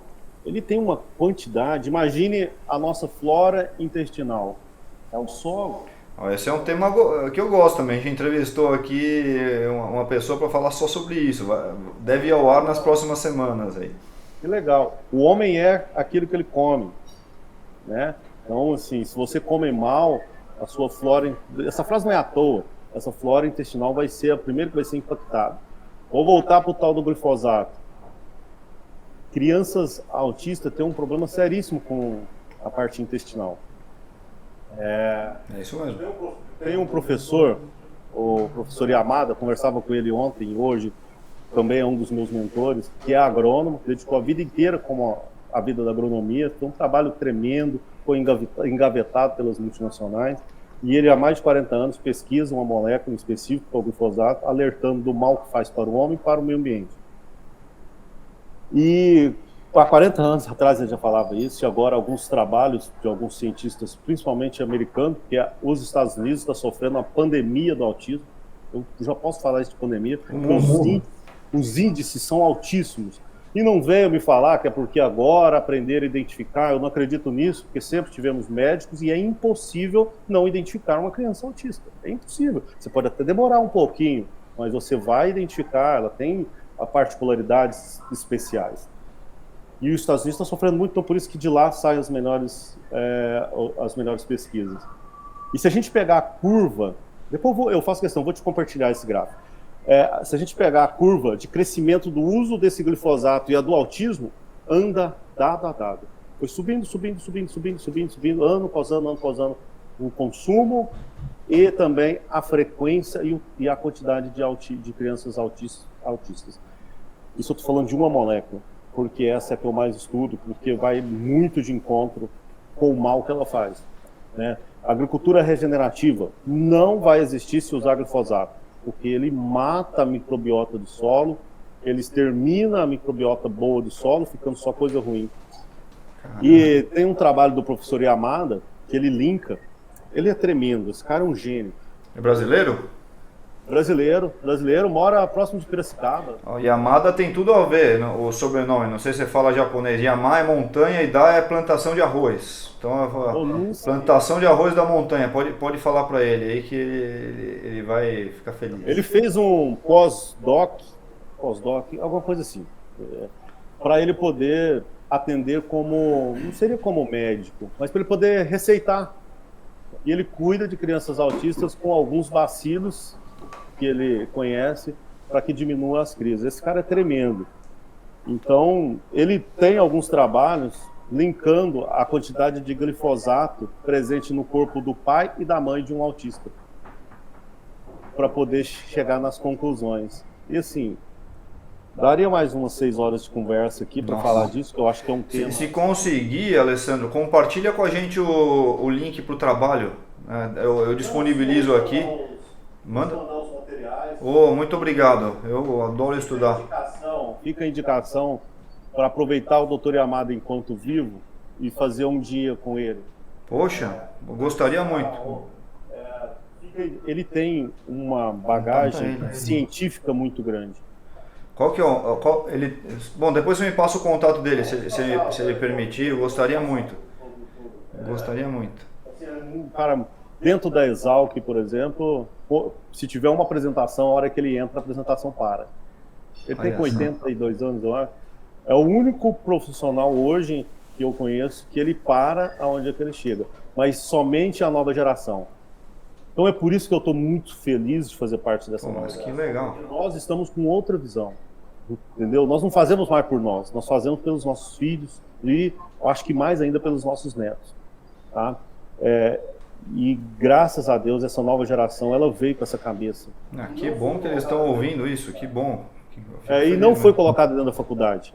ele tem uma quantidade. Imagine a nossa flora intestinal. É o solo. Esse é um tema que eu gosto também. A gente entrevistou aqui uma pessoa para falar só sobre isso. Deve ir ao ar nas próximas semanas aí. Que legal. O homem é aquilo que ele come, né? Então, assim, se você come mal, a sua flora... Essa frase não é à toa. Essa flora intestinal vai ser a primeira que vai ser impactada. Vou voltar para o tal do glifosato. Crianças autistas têm um problema seríssimo com a parte intestinal. É isso mesmo. Tem um professor, o professor Yamada, conversava com ele ontem e hoje, também é um dos meus mentores, que é agrônomo, dedicou a vida inteira como a vida da agronomia, tem um trabalho tremendo, foi engavetado pelas multinacionais, e ele há mais de 40 anos pesquisa uma molécula específica para o glifosato, alertando do mal que faz para o homem e para o meio ambiente. E há 40 anos atrás ele já falava isso, e agora alguns trabalhos de alguns cientistas, principalmente americanos, porque os Estados Unidos estão sofrendo uma pandemia do autismo. Eu já posso falar isso de pandemia, porque os índices são altíssimos. E não venham me falar que é porque agora aprenderam a identificar, eu não acredito nisso, porque sempre tivemos médicos e é impossível não identificar uma criança autista. É impossível. Você pode até demorar um pouquinho, mas você vai identificar, ela tem particularidades especiais. E os Estados Unidos estão sofrendo muito, então por isso que de lá saem as melhores pesquisas. E se a gente pegar a curva, depois eu faço questão, vou te compartilhar esse gráfico. Se a gente pegar a curva de crescimento do uso desse glifosato e a do autismo, anda dado a dado. Foi subindo, ano após ano, o consumo e também a frequência e a quantidade de crianças autistas. Isso eu estou falando de uma molécula, porque essa é a que eu mais estudo, porque vai muito de encontro com o mal que ela faz, né? A agricultura regenerativa não vai existir se usar glifosato, porque ele mata a microbiota do solo, ele extermina a microbiota boa do solo, ficando só coisa ruim. Caramba. E tem um trabalho do professor Yamada, que ele linka, ele é tremendo, esse cara é um gênio. É brasileiro? Brasileiro, mora próximo de Piracicaba. Yamada tem tudo a ver, o sobrenome, não sei se você fala japonês. Yama é montanha e Da é plantação de arroz. Então, plantação de arroz da montanha, pode falar para ele aí que ele vai ficar feliz. Ele fez um pós-doc, alguma coisa assim, para ele poder atender como, não seria como médico, mas para ele poder receitar. E ele cuida de crianças autistas com alguns bacilos que ele conhece para que diminua as crises. Esse cara é tremendo. Então, ele tem alguns trabalhos linkando a quantidade de glifosato presente no corpo do pai e da mãe de um autista, para poder chegar nas conclusões. E assim, Daria mais umas 6 horas de conversa aqui para falar disso, que eu acho que é um tema. Se conseguir, Alessandro, compartilha com a gente o link para o trabalho. Eu disponibilizo aqui. Manda. Muito obrigado. Eu adoro estudar. Fica a indicação para aproveitar o Dr. Yamada enquanto vivo e fazer um dia com ele. Poxa, eu gostaria muito. Ele tem uma bagagem científica muito grande. Qual que é ele? Bom, depois você me passa o contato dele, se ele permitir, eu gostaria muito. Gostaria muito. Cara, dentro da Exalc, por exemplo, se tiver uma apresentação, a hora que ele entra, a apresentação para. Ele tem com 82 anos, eu acho. É o único profissional hoje que eu conheço que ele para aonde é que ele chega. Mas somente a nova geração. Então é por isso que eu estou muito feliz de fazer parte dessa nova geração. Que legal. Nós estamos com outra visão. Entendeu? Nós não fazemos mais por nós fazemos pelos nossos filhos e acho que mais ainda pelos nossos netos, tá? E graças a Deus essa nova geração ela veio com essa cabeça. Que bom que eles estão ouvindo isso, que bom. E não foi colocado dentro da faculdade.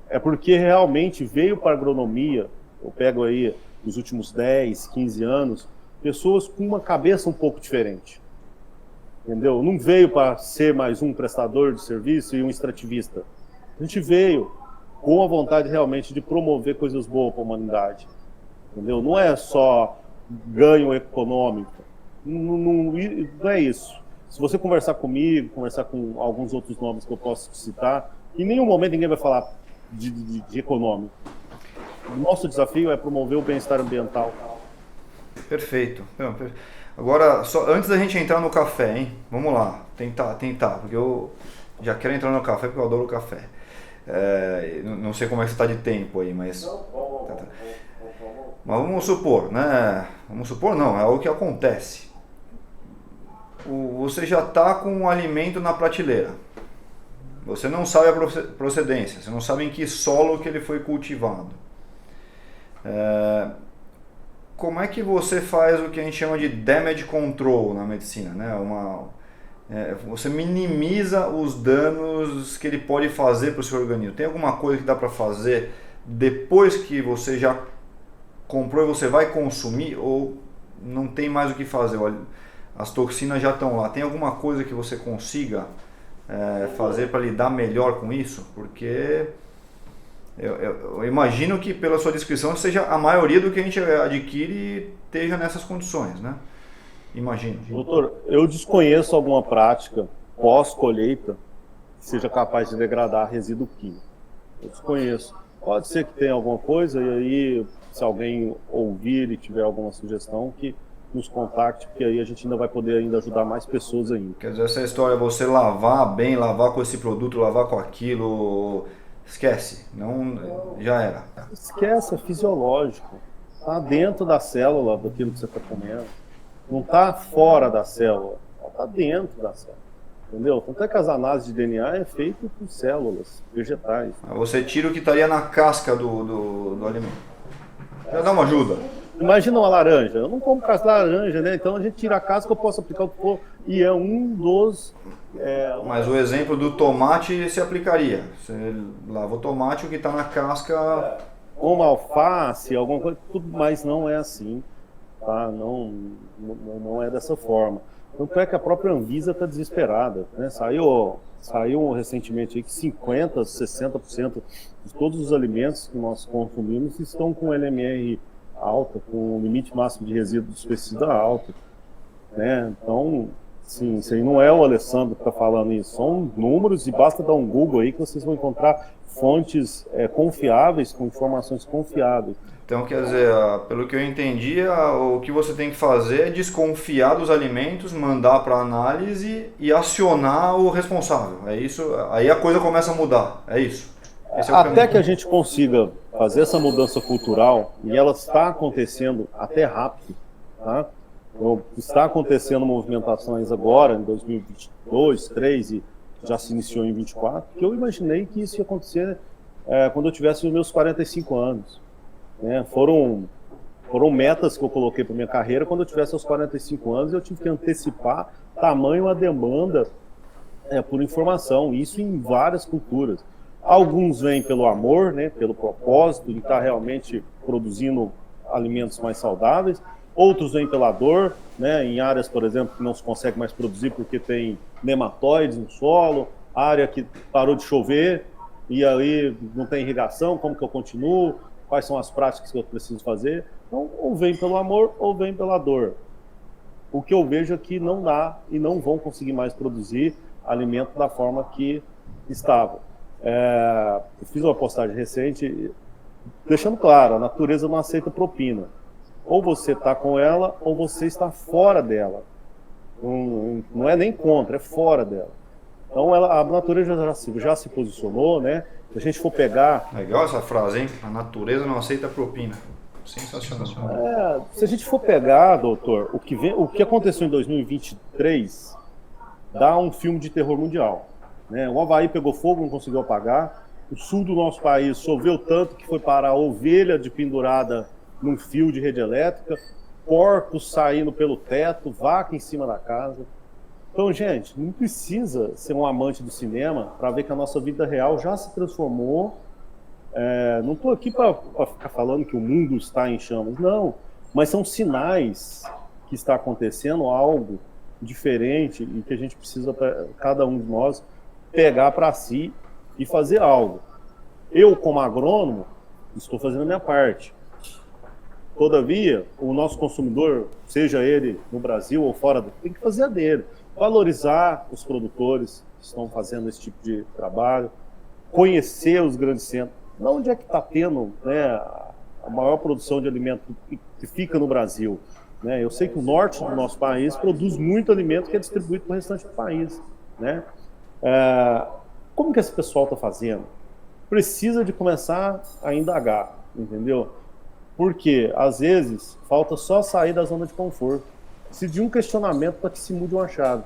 É porque realmente veio para a agronomia, eu pego aí nos últimos 10, 15 anos, pessoas com uma cabeça um pouco diferente. Entendeu? Não veio para ser mais um prestador de serviço e um extrativista. A gente veio com a vontade realmente de promover coisas boas para a humanidade. Entendeu? Não é só ganho econômico. Não é isso. Se você conversar comigo, conversar com alguns outros nomes que eu posso citar, em nenhum momento ninguém vai falar de econômico. O nosso desafio é promover o bem-estar ambiental. Perfeito. Agora, só antes da gente entrar no café, hein? Vamos lá, tentar, porque eu já quero entrar no café porque eu adoro café. Não sei como é que você está de tempo aí, mas... Mas vamos supor, né? Vamos supor não, é o que acontece. Você já está com um alimento na prateleira. Você não sabe a procedência, você não sabe em que solo que ele foi cultivado. Como é que você faz o que a gente chama de damage control na medicina, né? Você minimiza os danos que ele pode fazer para o seu organismo. Tem alguma coisa que dá para fazer depois que você já comprou e você vai consumir, ou não tem mais o que fazer? Olha, as toxinas já estão lá. Tem alguma coisa que você consiga fazer para lidar melhor com isso? Porque eu imagino que pela sua descrição seja a maioria do que a gente adquire esteja nessas condições, né? Imagino. Doutor, eu desconheço alguma prática pós-colheita que seja capaz de degradar resíduo químico. Eu desconheço. Pode ser que tenha alguma coisa e aí, se alguém ouvir e tiver alguma sugestão, que nos contacte, porque aí a gente ainda vai poder ainda ajudar mais pessoas ainda. Quer dizer, essa história, você lavar bem, lavar com esse produto, lavar com aquilo... Esquece, não, já era. Esquece, é fisiológico. Está dentro da célula daquilo que você está comendo. Não está fora da célula, está dentro da célula. Entendeu? Tanto é que as análises de DNA é feito por células vegetais. Você tira o que estaria na casca do alimento. Já dá uma ajuda. Imagina uma laranja. Eu não como casca de laranja, né? Então a gente tira a casca, eu posso aplicar o que for. E é um dos... Mas o exemplo do tomate se aplicaria. Você lava o tomate, o que está na casca... Uma alface, alguma coisa, tudo, mas não é assim. Tá? Não é dessa forma. Tanto é que a própria Anvisa está desesperada, né? Saiu recentemente aí que 50%, 60% de todos os alimentos que nós consumimos estão com LMR alta, com limite máximo de resíduos de pesticida alto, né? Então, sim, isso aí não é o Alessandro que está falando isso, são números e basta dar um Google aí que vocês vão encontrar fontes confiáveis, com informações confiáveis. Então, quer dizer, pelo que eu entendi, o que você tem que fazer é desconfiar dos alimentos, mandar para análise e acionar o responsável. É isso? Aí a coisa começa a mudar. É isso? Esse é o até caminho. Que a gente consiga fazer essa mudança cultural, e ela está acontecendo até rápido, tá? Está acontecendo movimentações agora, em 2022, 2023, e já se iniciou em 2024, que eu imaginei que isso ia acontecer quando eu tivesse os meus 45 anos. Né? Foram metas que eu coloquei para minha carreira quando eu tivesse aos 45 anos, eu tive que antecipar tamanho a demanda por informação, isso em várias culturas. Alguns vêm pelo amor, né, pelo propósito de estar realmente produzindo alimentos mais saudáveis, outros vêm pela dor, né, em áreas, por exemplo, que não se consegue mais produzir porque tem nematóides no solo, área que parou de chover e aí não tem irrigação, como que eu continuo, quais são as práticas que eu preciso fazer. Então, ou vem pelo amor ou vem pela dor. O que eu vejo é que não dá e não vão conseguir mais produzir alimento da forma que estavam. Eu fiz uma postagem recente deixando claro, a natureza não aceita propina. Ou você está com ela ou você está fora dela. Não é nem contra, é fora dela. Então a natureza já se posicionou, né? Se a gente for pegar... Legal essa frase, hein? A natureza não aceita propina. Sensacional. Se a gente for pegar, doutor, o que aconteceu em 2023 dá um filme de terror mundial. Né? O Havaí pegou fogo, não conseguiu apagar. O sul do nosso país choveu tanto que foi parar a ovelha de pendurada num fio de rede elétrica, porcos saindo pelo teto, vaca em cima da casa. Então, gente, não precisa ser um amante do cinema para ver que a nossa vida real já se transformou. Não estou aqui para ficar falando que o mundo está em chamas, não. Mas são sinais que está acontecendo algo diferente e que a gente precisa, cada um de nós, pegar para si e fazer algo. Eu, como agrônomo, estou fazendo a minha parte. Todavia, o nosso consumidor, seja ele no Brasil ou fora, tem que fazer a dele. Valorizar os produtores que estão fazendo esse tipo de trabalho, conhecer os grandes centros. Não onde é que está tendo, né, a maior produção de alimento que fica no Brasil. Né? Eu sei que o norte do nosso país produz muito alimento que é distribuído para o restante do país. Né? Como que esse pessoal está fazendo? Precisa de começar a indagar, entendeu? Porque, às vezes, falta só sair da zona de conforto. Precisa de um questionamento para que se mude uma chave.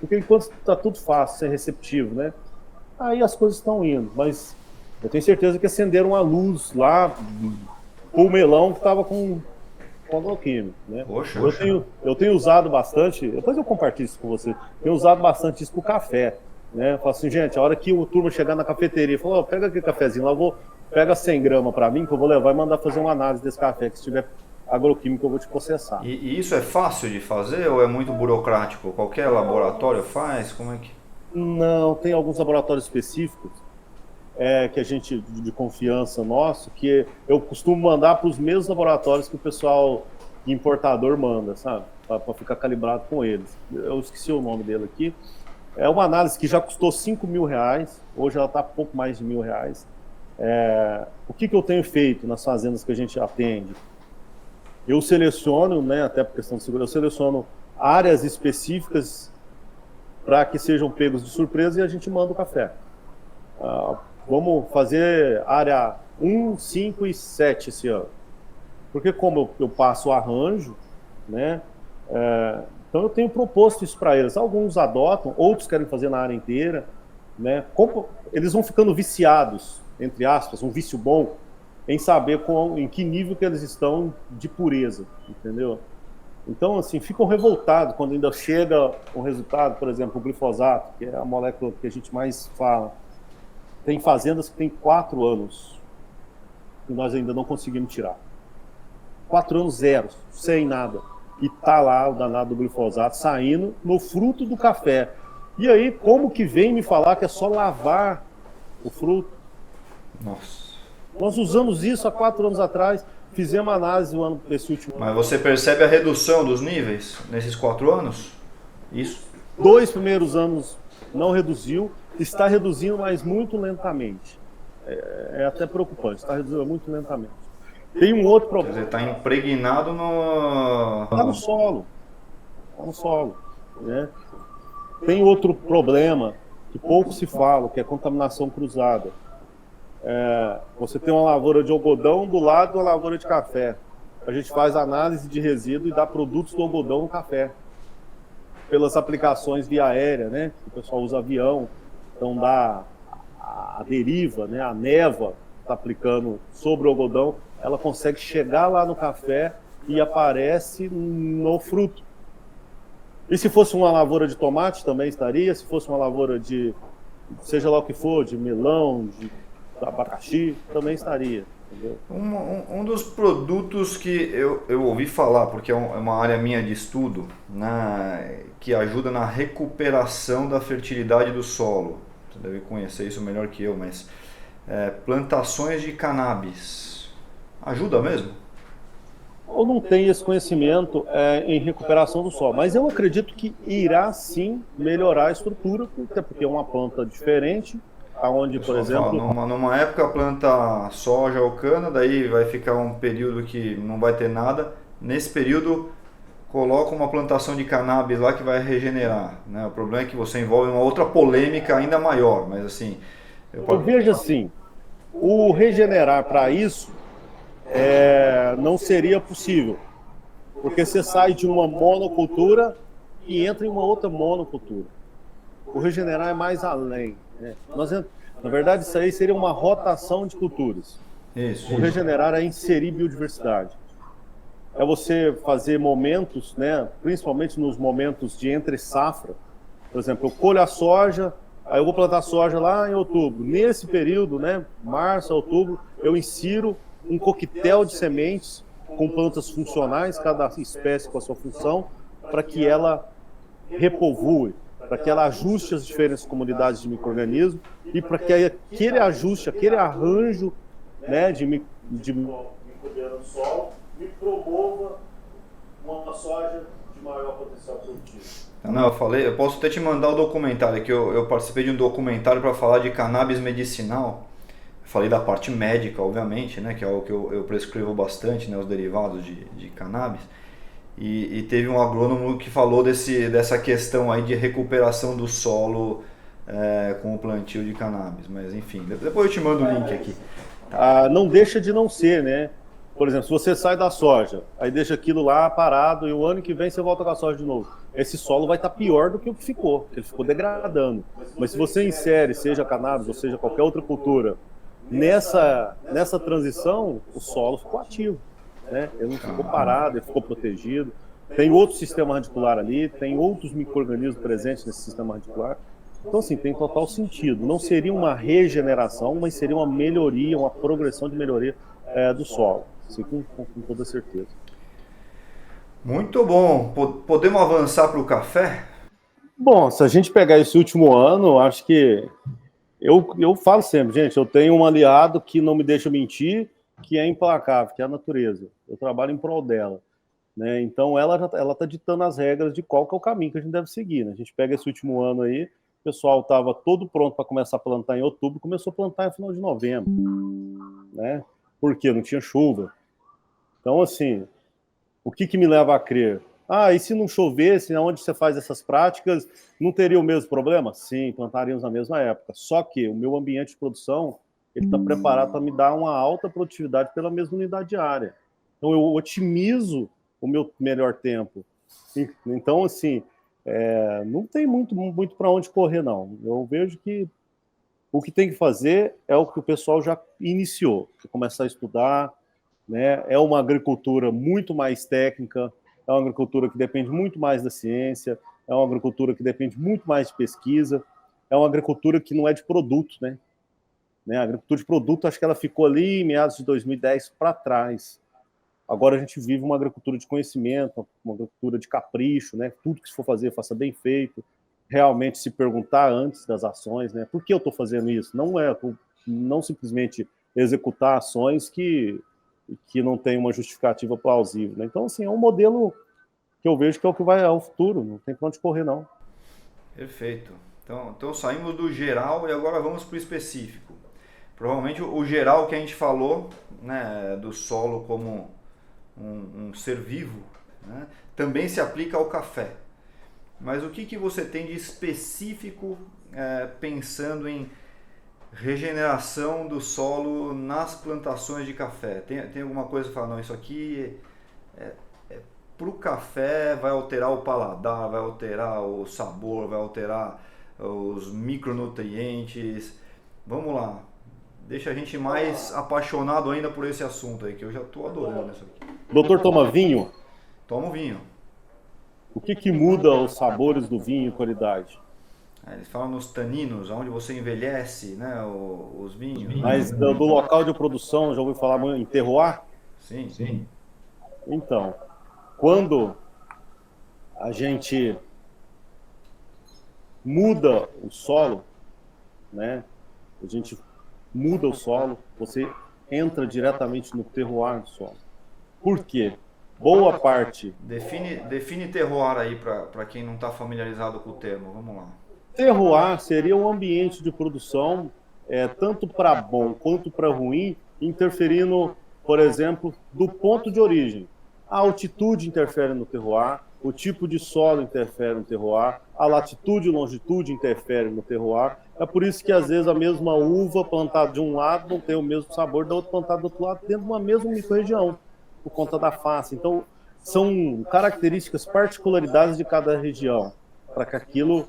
Porque enquanto está tudo fácil, ser receptivo, né? Aí as coisas estão indo, mas eu tenho certeza que acenderam uma luz lá, o melão que estava com agroquímico, né? Poxa, eu tenho usado bastante, depois eu compartilho isso com você, tenho usado bastante isso para o café. Né? Eu falo assim, gente, a hora que o turma chegar na cafeteria, fala, pega aquele cafezinho lá, pega 100 gramas para mim, que eu vou levar e mandar fazer uma análise desse café, que se tiver agroquímico eu vou te processar. E isso é fácil de fazer ou é muito burocrático? Qualquer laboratório faz? Como é que... Não, tem alguns laboratórios específicos que a gente, de confiança nosso, que eu costumo mandar para os mesmos laboratórios que o pessoal importador manda, sabe? Para ficar calibrado com eles. Eu esqueci o nome dele aqui. É uma análise que já custou R$5.000, hoje ela está pouco mais de R$1.000. O que eu tenho feito nas fazendas que a gente atende? Eu seleciono, né, até por questão de segurança, eu seleciono áreas específicas para que sejam pegos de surpresa e a gente manda o café. Vamos fazer área 1, 5 e 7 esse ano. Porque como eu passo o arranjo, né, então eu tenho proposto isso para eles. Alguns adotam, outros querem fazer na área inteira. Né? Como eles vão ficando viciados, entre aspas, um vício bom, em saber em que nível que eles estão de pureza, entendeu? Então, assim, ficam revoltados quando ainda chega um resultado, por exemplo, o glifosato, que é a molécula que a gente mais fala. Tem fazendas que tem 4 anos e nós ainda não conseguimos tirar. 4 anos zero, sem nada. E tá lá o danado do glifosato saindo no fruto do café. E aí, como que vem me falar que é só lavar o fruto? Nossa. Nós usamos isso há 4 anos atrás, fizemos análise esse último ano. Mas você percebe a redução dos níveis nesses 4 anos? Isso? 2 primeiros anos não reduziu, está reduzindo, mas muito lentamente. É até preocupante, está reduzindo muito lentamente. Tem um outro problema. Quer dizer, está impregnado no... Está no solo. Está no solo. Né? Tem outro problema que pouco se fala, que é a contaminação cruzada. Você tem uma lavoura de algodão do lado da lavoura de café. A gente faz análise de resíduo e dá produtos do algodão no café. Pelas aplicações via aérea, né? O pessoal usa avião, então dá a deriva, né? A neva está aplicando sobre o algodão, ela consegue chegar lá no café e aparece no fruto. E se fosse uma lavoura de tomate, também estaria. Se fosse uma lavoura de, seja lá o que for, de melão, de abacaxi, também estaria. Entendeu? Um dos produtos que eu ouvi falar, porque é uma área minha de estudo, né, que ajuda na recuperação da fertilidade do solo. Você deve conhecer isso melhor que eu, mas plantações de cannabis. Ajuda mesmo? Eu não tenho esse conhecimento em recuperação do solo, mas eu acredito que irá sim melhorar a estrutura, até porque é uma planta diferente, aonde, por exemplo... Numa época planta soja ou cana, daí vai ficar um período que não vai ter nada. Nesse período, coloca uma plantação de cannabis lá que vai regenerar, né? O problema é que você envolve uma outra polêmica ainda maior, mas assim... Eu vejo assim, o regenerar para isso não seria possível, porque você sai de uma monocultura e entra em uma outra monocultura. O regenerar é mais além, né? Na verdade, isso aí seria uma rotação de culturas. O regenerar é inserir biodiversidade. É você fazer momentos, né, principalmente nos momentos de entre safra. Por exemplo, eu colho a soja, aí eu vou plantar soja lá em outubro. Nesse período, né, março a outubro, eu insiro um coquetel de sementes com plantas funcionais, cada espécie com a sua função, para que ela repovoe, para que ela ajuste as diferentes comunidades de micro-organismos e para que aquele ajuste, aquele arranjo, né, de microbiano do solo me promova uma soja de maior potencial produtivo. Não, eu posso até te mandar o documentário, que eu participei de um documentário para falar de cannabis medicinal. Eu falei da parte médica, obviamente, né, que é o que eu prescrevo bastante, né, os derivados de cannabis. E teve um agrônomo que falou dessa questão aí de recuperação do solo com o plantio de cannabis. Mas enfim, depois eu te mando o link aqui. Não deixa de não ser, né? Por exemplo, se você sai da soja, aí deixa aquilo lá parado e o ano que vem você volta com a soja de novo. Esse solo vai estar pior do que o que ficou, ele ficou degradando. Mas se você insere, seja cannabis ou seja qualquer outra cultura, nessa transição, o solo ficou ativo, né? Ele não ficou parado, ele ficou protegido. Tem outro sistema radicular ali, tem outros micro-organismos presentes nesse sistema radicular. Então, assim, tem total sentido. Não seria uma regeneração, mas seria uma melhoria, uma progressão de melhoria do solo. Assim, com toda certeza. Muito bom. Podemos avançar para o café? Bom, se a gente pegar esse último ano, acho que... Eu falo sempre, gente, eu tenho um aliado que não me deixa mentir, que é implacável, que é a natureza. Eu trabalho em prol dela, né? Então, ela está ditando as regras de qual que é o caminho que a gente deve seguir, né? A gente pega esse último ano aí, o pessoal estava todo pronto para começar a plantar em outubro, começou a plantar no final de novembro, né? Porque não tinha chuva. Então, assim, o que me leva a crer? E se não chovesse, onde você faz essas práticas, não teria o mesmo problema? Sim, plantaríamos na mesma época. Só que o meu ambiente de produção, ele está preparado para me dar uma alta produtividade pela mesma unidade diária. Então, eu otimizo o meu melhor tempo. Então, assim, não tem muito para onde correr, não. Eu vejo que o que tem que fazer é o que o pessoal já iniciou, começar a estudar, né? É uma agricultura muito mais técnica, é uma agricultura que depende muito mais da ciência, é uma agricultura que depende muito mais de pesquisa, é uma agricultura que não é de produto, né? A agricultura de produto, acho que ela ficou ali em meados de 2010 para trás. Agora a gente vive uma agricultura de conhecimento, uma agricultura de capricho, né? Tudo que se for fazer, faça bem feito, realmente se perguntar antes das ações, né? Por que eu estou fazendo isso? Não simplesmente executar ações que não tem uma justificativa plausível, né? Então, assim, é um modelo que eu vejo que é o que vai ao futuro, não tem para onde correr, não. Perfeito. Então saímos do geral e agora vamos para o específico. Provavelmente o geral que a gente falou, né, do solo como um ser vivo, né, também se aplica ao café. Mas o que você tem de específico pensando em regeneração do solo nas plantações de café? Tem alguma coisa que fala, não, isso aqui para o café vai alterar o paladar, vai alterar o sabor, vai alterar os micronutrientes. Vamos lá, deixa a gente mais apaixonado ainda por esse assunto aí, que eu já estou adorando isso aqui. Doutor, toma vinho? Toma vinho. O que muda os sabores do vinho e qualidade? Eles falam nos taninos, onde você envelhece, né, os vinhos. Mas do local de produção, já ouviu falar em terroir? Sim. Então, quando a gente muda o solo, né? A gente muda o solo, você entra diretamente no terroir do solo. Por quê? Boa parte... Define terroir aí para quem não está familiarizado com o termo. Vamos lá. Terroir seria um ambiente de produção, tanto para bom quanto para ruim, interferindo, por exemplo, do ponto de origem. A altitude interfere no terroir, o tipo de solo interfere no terroir, a latitude e longitude interferem no terroir. É por isso que, às vezes, a mesma uva plantada de um lado não tem o mesmo sabor da outra plantada do outro lado, dentro de uma mesma microrregião, por conta da face. Então, são características, particularidades de cada região, para que aquilo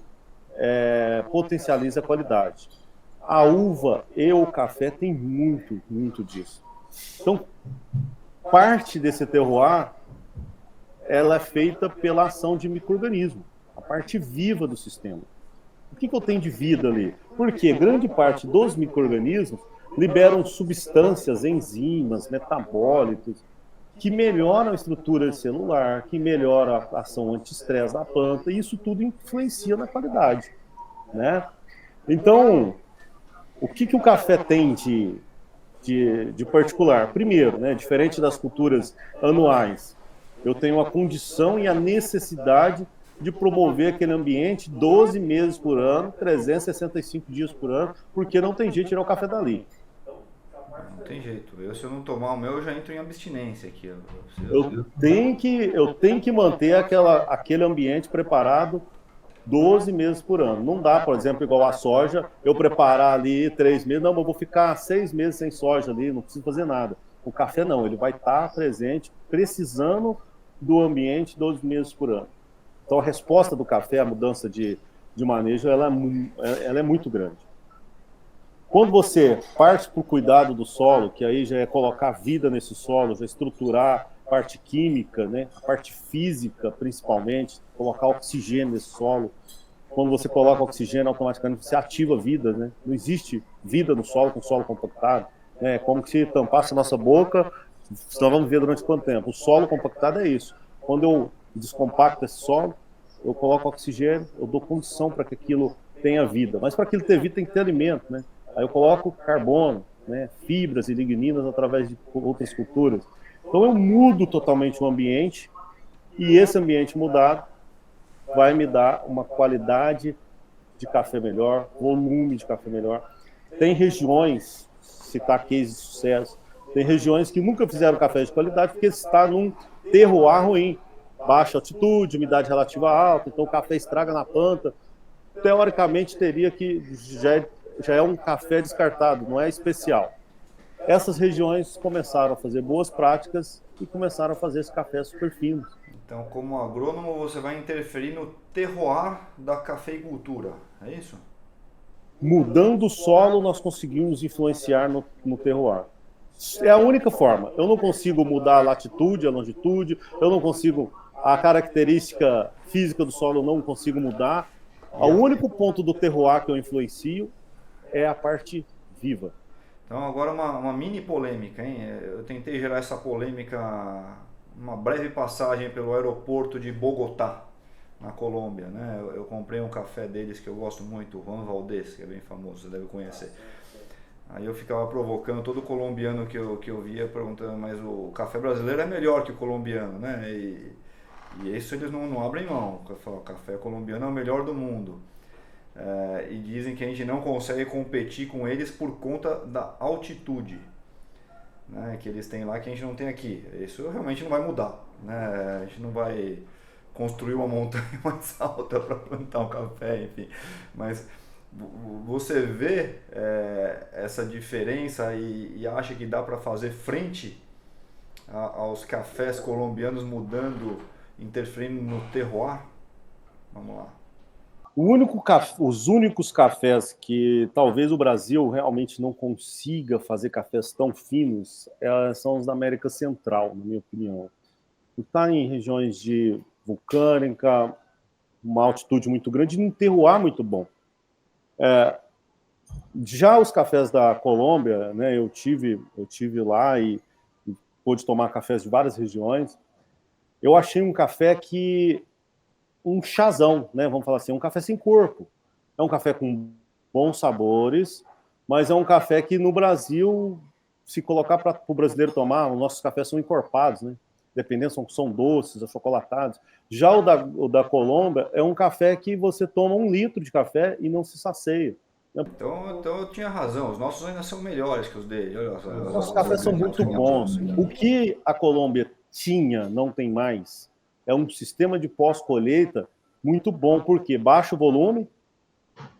potencialize a qualidade. A uva e o café tem muito disso. Então, parte desse terroir, ela é feita pela ação de micro-organismos, a parte viva do sistema. O que eu tenho de vida ali? Porque grande parte dos micro-organismos liberam substâncias, enzimas, metabólitos, que melhoram a estrutura celular, que melhoram a ação anti-estresse da planta, e isso tudo influencia na qualidade, né? Então, o que o café tem de particular? Primeiro, né, diferente das culturas anuais, eu tenho a condição e a necessidade de promover aquele ambiente 12 meses por ano, 365 dias por ano, porque não tem jeito de tirar o café dali. Não tem jeito. Se eu não tomar o meu, eu já entro em abstinência aqui. Eu tenho que manter aquele ambiente preparado 12 meses por ano. Não dá, por exemplo, igual a soja, eu preparar ali 3 meses, não, mas eu vou ficar 6 meses sem soja ali, não preciso fazer nada. O café não, ele vai estar presente, precisando do ambiente 12 meses por ano. Então a resposta do café, a mudança de manejo, ela é muito grande. Quando você parte para o cuidado do solo, que aí já é colocar vida nesse solo, já estruturar a parte química, né, a parte física principalmente, colocar oxigênio nesse solo. Quando você coloca oxigênio, automaticamente você ativa a vida, né? Não existe vida no solo com solo compactado. É como se tampasse a nossa boca, nós vamos ver durante quanto tempo. O solo compactado é isso. Quando eu descompacto esse solo, eu coloco oxigênio, eu dou condição para que aquilo tenha vida. Mas para aquilo ter vida tem que ter alimento, né? Aí eu coloco carbono, né, fibras e ligninas através de outras culturas. Então eu mudo totalmente o ambiente, e esse ambiente mudado vai me dar uma qualidade de café melhor, volume de café melhor. Tem regiões, citar case de sucesso, tem regiões que nunca fizeram café de qualidade porque está num terroir ruim, baixa altitude, umidade relativa alta, então o café estraga na planta. Teoricamente teria que, já é um café descartado, não é especial. Essas regiões começaram a fazer boas práticas e começaram a fazer esse café super fino. Então, como agrônomo, você vai interferir no terroir da cafeicultura, é isso? Mudando o solo, nós conseguimos influenciar no terroir. É a única forma. Eu não consigo mudar a latitude, a longitude, eu não consigo... A característica física do solo eu não consigo mudar. O único ponto do terroir que eu influencio é a parte viva. Então, agora uma mini polêmica, hein? Eu tentei gerar essa polêmica, uma breve passagem pelo aeroporto de Bogotá, na Colômbia, né? Eu comprei um café deles que eu gosto muito, o Juan Valdez, que é bem famoso, você deve conhecer. Aí eu ficava provocando todo colombiano que eu via, perguntando, mas o café brasileiro é melhor que o colombiano, né? E isso eles não abrem mão. O café colombiano é o melhor do mundo. E dizem que a gente não consegue competir com eles por conta da altitude, né, que eles têm lá que a gente não tem aqui. Isso realmente não vai mudar, né? A gente não vai construir uma montanha mais alta para plantar um café, enfim. Mas você vê essa diferença e acha que dá para fazer frente aos cafés colombianos mudando, interferindo no terroir? Vamos lá. Os únicos cafés que talvez o Brasil realmente não consiga fazer cafés tão finos são os da América Central, na minha opinião. Está em regiões de vulcânica, uma altitude muito grande e um terroir muito bom. Já os cafés da Colômbia, né, eu tive lá e pude tomar cafés de várias regiões. Eu achei um café um chazão, né, vamos falar assim, um café sem corpo. É um café com bons sabores, mas é um café que no Brasil, se colocar para o brasileiro tomar, os nossos cafés são encorpados, né? Dependendo, são doces, achocolatados. Já o da Colômbia é um café que você toma 1 litro de café e não se sacia. Então eu tinha razão, os nossos ainda são melhores que os dele. Olha só, Os nossos cafés são muito bons. O que a Colômbia tinha, não tem mais, é um sistema de pós-colheita muito bom, porque baixo volume,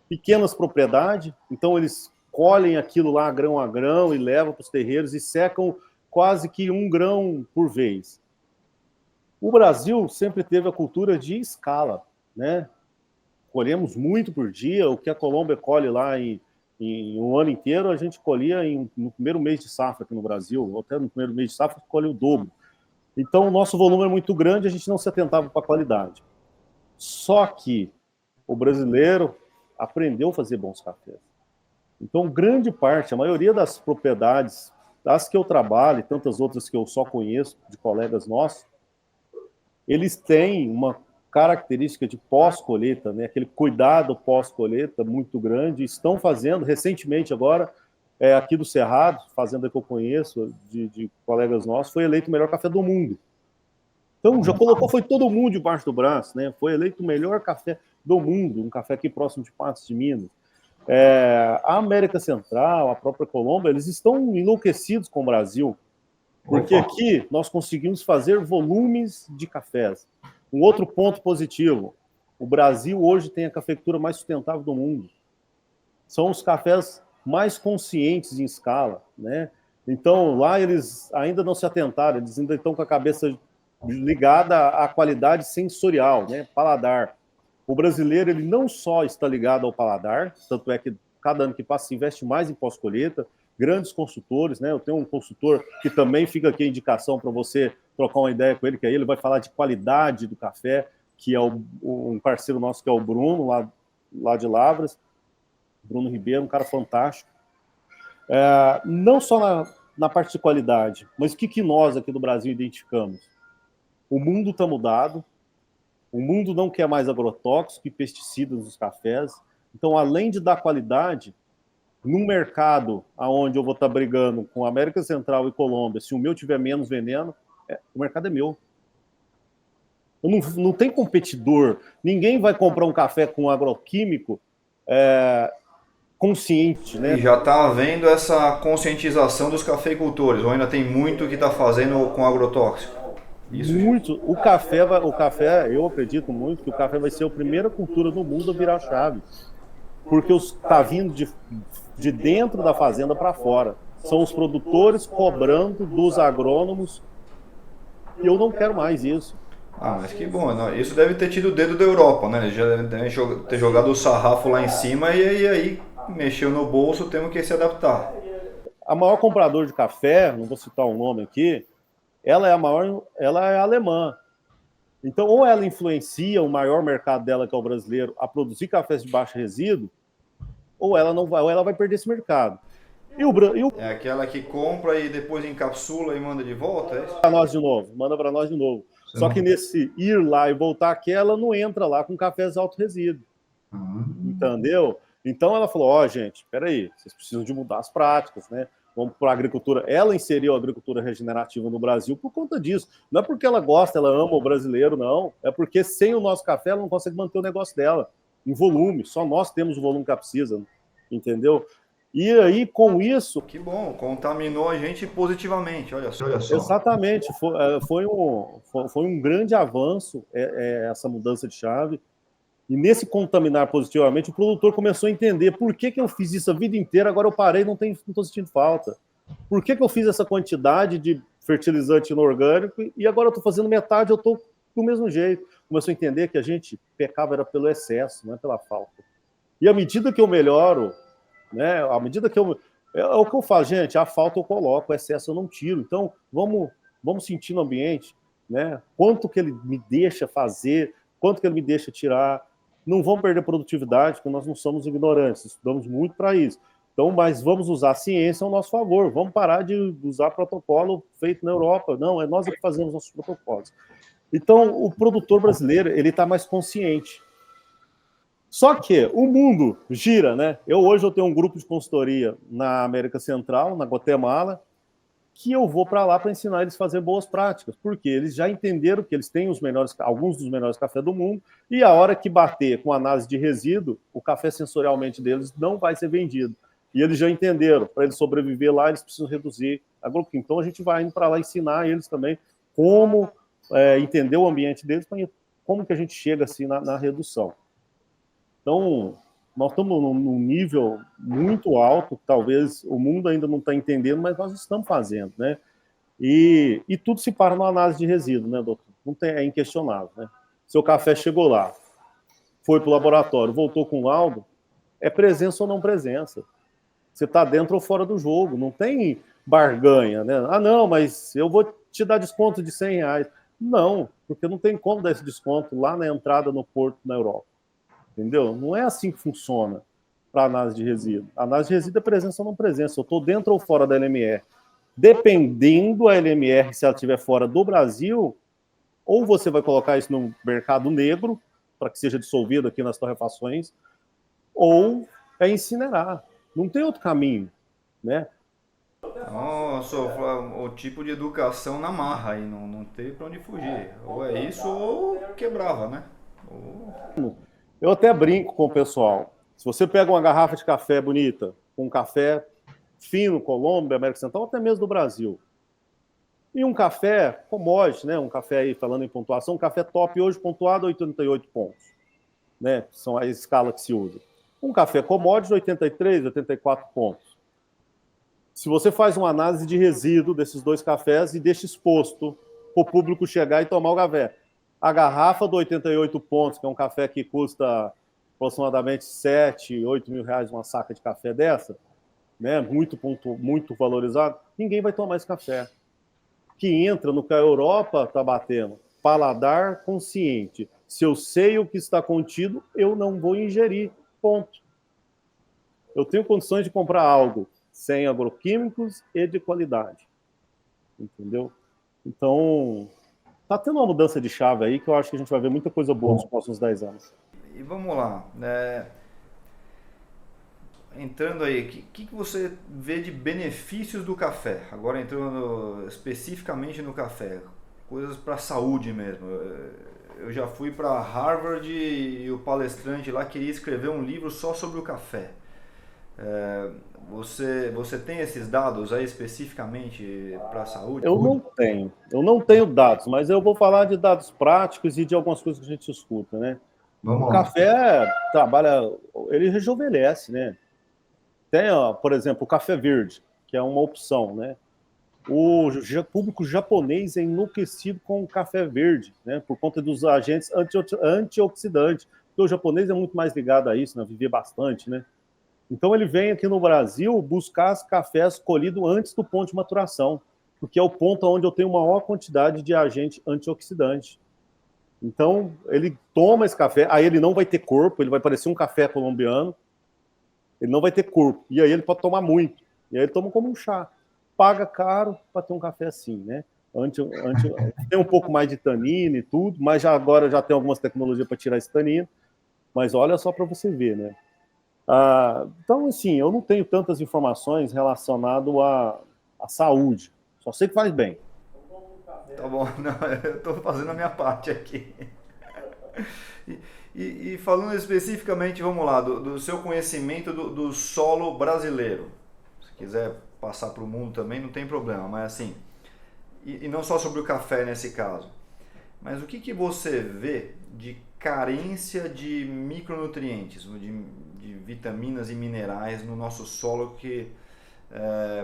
pequenas propriedades, então eles colhem aquilo lá grão a grão e levam para os terreiros e secam quase que 1 grão por vez. O Brasil sempre teve a cultura de escala, né? Colhemos muito por dia, o que a Colômbia colhe lá em um ano inteiro, a gente colhia no primeiro mês de safra aqui no Brasil, ou até no primeiro mês de safra, colhe o dobro. Então, o nosso volume é muito grande, a gente não se atentava para a qualidade. Só que o brasileiro aprendeu a fazer bons cafés. Então, grande parte, a maioria das propriedades, das que eu trabalho e tantas outras que eu só conheço, de colegas nossos, eles têm uma característica de pós-colheita, né? Aquele cuidado pós-colheita muito grande. Estão fazendo, recentemente agora, aqui do Cerrado, fazenda que eu conheço, de colegas nossos, foi eleito o melhor café do mundo. Então, já colocou, foi todo mundo debaixo do braço, né? Foi eleito o melhor café do mundo, um café aqui próximo de Patos de Minas. A América Central, a própria Colômbia, eles estão enlouquecidos com o Brasil, porque aqui nós conseguimos fazer volumes de cafés. Um outro ponto positivo, o Brasil hoje tem a cafeicultura mais sustentável do mundo. São os cafés mais conscientes em escala, né? Então, lá eles ainda não se atentaram, eles ainda estão com a cabeça ligada à qualidade sensorial, né? Paladar. O brasileiro, ele não só está ligado ao paladar, tanto é que cada ano que passa se investe mais em pós-colheita, grandes consultores, né? Eu tenho um consultor que também fica aqui a indicação para você trocar uma ideia com ele, que aí ele vai falar de qualidade do café, que é um parceiro nosso, que é o Bruno, lá de Lavras, Bruno Ribeiro, um cara fantástico. Não só na parte de qualidade, mas o que nós aqui do Brasil identificamos? O mundo está mudado, o mundo não quer mais agrotóxico e pesticidas nos cafés, então, além de dar qualidade, num mercado onde eu vou estar brigando com a América Central e Colômbia, se o meu tiver menos veneno, o mercado é meu. Não tem competidor. Ninguém vai comprar um café com agroquímico consciente, né? E já está havendo essa conscientização dos cafeicultores, ou ainda tem muito que está fazendo com agrotóxico? Isso. Muito. O café, eu acredito muito que o café vai ser a primeira cultura do mundo a virar chave. Porque está vindo de dentro da fazenda para fora. São os produtores cobrando dos agrônomos. E eu não quero mais isso. Mas que bom. Não, isso deve ter tido o dedo da Europa, né? Já devem ter jogado o sarrafo lá em cima e aí mexeu no bolso, temos que se adaptar. A maior compradora de café, não vou citar um nome aqui, ela é alemã. Então, ou ela influencia o maior mercado dela, que é o brasileiro, a produzir cafés de baixo resíduo, ou ela não vai, ou ela vai perder esse mercado. É aquela que compra e depois encapsula e manda de volta, é isso? Manda para nós de novo. Só que nesse ir lá e voltar aqui, ela não entra lá com cafés de alto resíduo. Entendeu? Então ela falou, gente, espera aí, vocês precisam de mudar as práticas, né? Vamos para a agricultura. Ela inseriu a agricultura regenerativa no Brasil por conta disso. Não é porque ela gosta, ela ama o brasileiro, não. É porque sem o nosso café ela não consegue manter o negócio dela em volume. Só nós temos o volume que ela precisa, entendeu? E aí, com isso... Que bom, contaminou a gente positivamente, olha só. Exatamente, foi um grande avanço essa mudança de chave. E nesse contaminar positivamente, o produtor começou a entender por que eu fiz isso a vida inteira, agora eu parei e não estou sentindo falta. Por que eu fiz essa quantidade de fertilizante inorgânico e agora eu estou fazendo metade, eu estou do mesmo jeito. Começou a entender que a gente pecava era pelo excesso, não é pela falta. E à medida que eu melhoro, né, à medida que é o que eu falo, gente, a falta eu coloco, o excesso eu não tiro. Então, vamos sentir no ambiente. né? Quanto que ele me deixa fazer, quanto que ele me deixa tirar. Não vamos perder produtividade, porque nós não somos ignorantes, estudamos muito para isso. Então, mas vamos usar a ciência ao nosso favor, vamos parar de usar protocolo feito na Europa. Não, é nós que fazemos nossos protocolos. Então, o produtor brasileiro, ele está mais consciente. Só que o mundo gira, né? Hoje eu tenho um grupo de consultoria na América Central, na Guatemala, que eu vou para lá para ensinar eles a fazer boas práticas, porque eles já entenderam que eles têm alguns dos melhores cafés do mundo, e a hora que bater com análise de resíduo, o café sensorialmente deles não vai ser vendido. E eles já entenderam, para eles sobreviver lá, eles precisam reduzir a agroquímica. Então a gente vai indo para lá ensinar eles também como entender o ambiente deles, como que a gente chega assim na redução. Então, nós estamos num nível muito alto, talvez o mundo ainda não está entendendo, mas nós estamos fazendo, né? E tudo se para na análise de resíduo, né, doutor? É inquestionável, né? Seu café chegou lá, foi para o laboratório, voltou com laudo, é presença ou não presença. Você está dentro ou fora do jogo, não tem barganha, né? Ah, não, mas eu vou te dar desconto de R$100. Não, porque não tem como dar esse desconto lá na entrada no porto na Europa. Entendeu? Não é assim que funciona para análise de resíduo. A análise de resíduo é presença ou não presença. Eu estou dentro ou fora da LMR. Dependendo da LMR, se ela estiver fora do Brasil, ou você vai colocar isso no mercado negro, para que seja dissolvido aqui nas torrefações, ou é incinerar. Não tem outro caminho, né? Nossa, o tipo de educação na marra aí, não tem para onde fugir. Ou é isso ou quebrava, né? Eu até brinco com o pessoal. Se você pega uma garrafa de café bonita, com um café fino, Colômbia, América Central, até mesmo do Brasil, e um café commodity, né? Um café aí, falando em pontuação, um café top hoje pontuado a 88 pontos, né? São a escala que se usa. Um café commodity, 83, 84 pontos. Se você faz uma análise de resíduo desses dois cafés e deixa exposto para o público chegar e tomar o café, a garrafa do 88 pontos, que é um café que custa aproximadamente 7, 8 mil reais uma saca de café dessa, né, muito valorizado, ninguém vai tomar esse café. Que entra no que a Europa está batendo, paladar consciente. Se eu sei o que está contido, eu não vou ingerir, ponto. Eu tenho condições de comprar algo sem agroquímicos e de qualidade. Entendeu? Então, tá tendo uma mudança de chave aí que eu acho que a gente vai ver muita coisa boa nos próximos 10 anos. E vamos lá, entrando aí, o que você vê de benefícios do café? Agora entrando especificamente no café, coisas para a saúde mesmo. Eu já fui para Harvard e o palestrante lá queria escrever um livro só sobre o café. Você tem esses dados aí especificamente para a saúde? Eu não tenho dados, mas eu vou falar de dados práticos e de algumas coisas que a gente escuta, né? O café ele rejuvenesce, né? Tem, por exemplo, o café verde, que é uma opção, né? O público japonês é enlouquecido com o café verde, né? Por conta dos agentes antioxidantes. Porque o japonês é muito mais ligado a isso, né? Viver bastante, né? Então ele vem aqui no Brasil buscar os cafés colhidos antes do ponto de maturação, porque é o ponto onde eu tenho maior quantidade de agente antioxidante. Então ele toma esse café, aí ele não vai ter corpo, ele vai parecer um café colombiano, ele não vai ter corpo, e aí ele pode tomar muito, e aí ele toma como um chá. Paga caro para ter um café assim, né? Tem um pouco mais de tanino e tudo, mas agora já tem algumas tecnologias para tirar esse tanino, mas olha só para você ver, né? Então, assim, eu não tenho tantas informações relacionadas à saúde. Só sei que faz bem. Tá bom, não, eu estou fazendo a minha parte aqui. E falando especificamente, vamos lá, do seu conhecimento do solo brasileiro. Se quiser passar para o mundo também, não tem problema, mas assim, e não só sobre o café nesse caso, mas o que você vê de carência de micronutrientes, de vitaminas e minerais no nosso solo que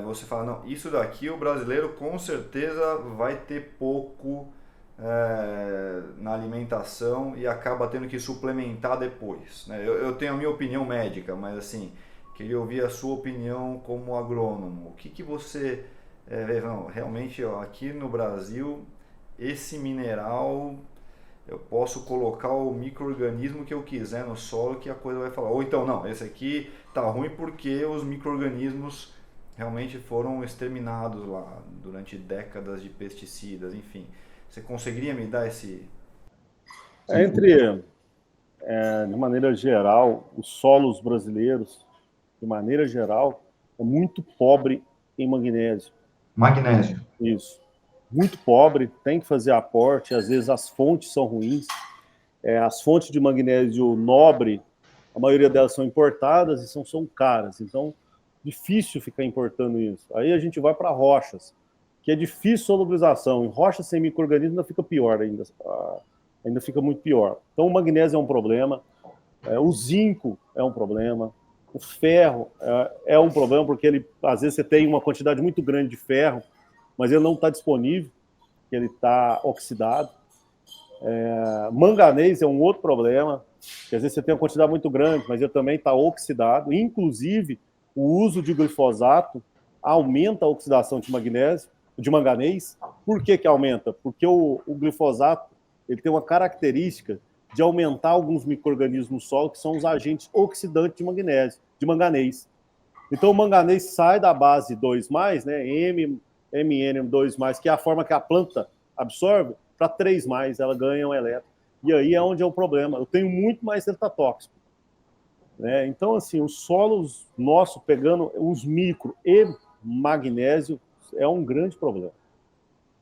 você fala, não, isso daqui o brasileiro com certeza vai ter pouco na alimentação e acaba tendo que suplementar depois, né? Eu tenho a minha opinião médica, mas assim, queria ouvir a sua opinião como agrônomo. O que você vê, não, realmente ó, aqui no Brasil esse mineral eu posso colocar o micro-organismo que eu quiser no solo que a coisa vai falar. Ou então, não, esse aqui tá ruim porque os micro-organismos realmente foram exterminados lá durante décadas de pesticidas, enfim. Você conseguiria me dar esse... De maneira geral, os solos brasileiros, de maneira geral, é muito pobre em magnésio. Magnésio. Isso. Muito pobre, tem que fazer aporte, às vezes as fontes são ruins. As fontes de magnésio nobre, a maioria delas são importadas e são caras. Então, difícil ficar importando isso. Aí a gente vai para rochas, que é difícil solubilização. Em rochas sem micro-organismo ainda fica pior ainda. Ainda fica muito pior. Então, o magnésio é um problema, o zinco é um problema, o ferro é um problema, porque ele, às vezes você tem uma quantidade muito grande de ferro, mas ele não está disponível, ele está oxidado. Manganês é um outro problema, que às vezes você tem uma quantidade muito grande, mas ele também está oxidado. Inclusive, o uso de glifosato aumenta a oxidação de magnésio, de manganês. Por que aumenta? Porque o glifosato ele tem uma característica de aumentar alguns micro-organismos no solo, que são os agentes oxidantes de magnésio, de manganês. Então, o manganês sai da base 2+, né, MN2+, que é a forma que a planta absorve, para 3+, ela ganha um elétron. E aí é onde é o problema. Eu tenho muito mais cetotóxico. Né? Então, assim, os solos nossos, pegando os micro e magnésio, é um grande problema.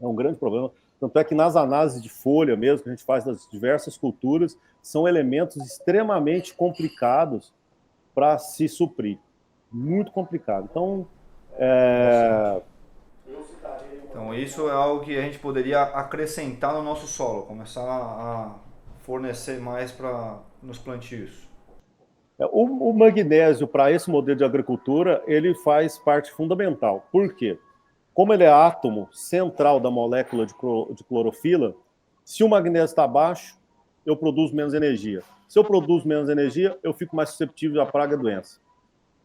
É um grande problema. Tanto é que nas análises de folha mesmo, que a gente faz das diversas culturas, são elementos extremamente complicados para se suprir. Muito complicado. Então, Então, isso é algo que a gente poderia acrescentar no nosso solo, começar a fornecer mais nos plantios. O magnésio, para esse modelo de agricultura, ele faz parte fundamental. Por quê? Como ele é átomo central da molécula de clorofila, se o magnésio está baixo, eu produzo menos energia. Se eu produzo menos energia, eu fico mais suscetível à praga e doença.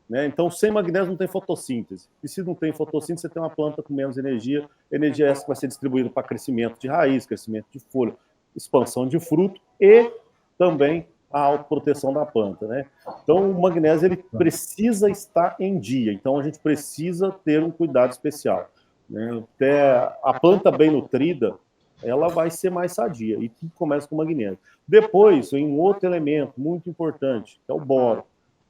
Né? Então, sem magnésio não tem fotossíntese. E se não tem fotossíntese, você tem uma planta com menos energia. Energia essa que vai ser distribuída para crescimento de raiz, crescimento de folha, expansão de fruto e também a autoproteção da planta. Né? Então, o magnésio ele precisa estar em dia. Então, a gente precisa ter um cuidado especial. Né? Até a planta bem nutrida, ela vai ser mais sadia. E tudo começa com magnésio. Depois, vem um outro elemento muito importante, que é o boro.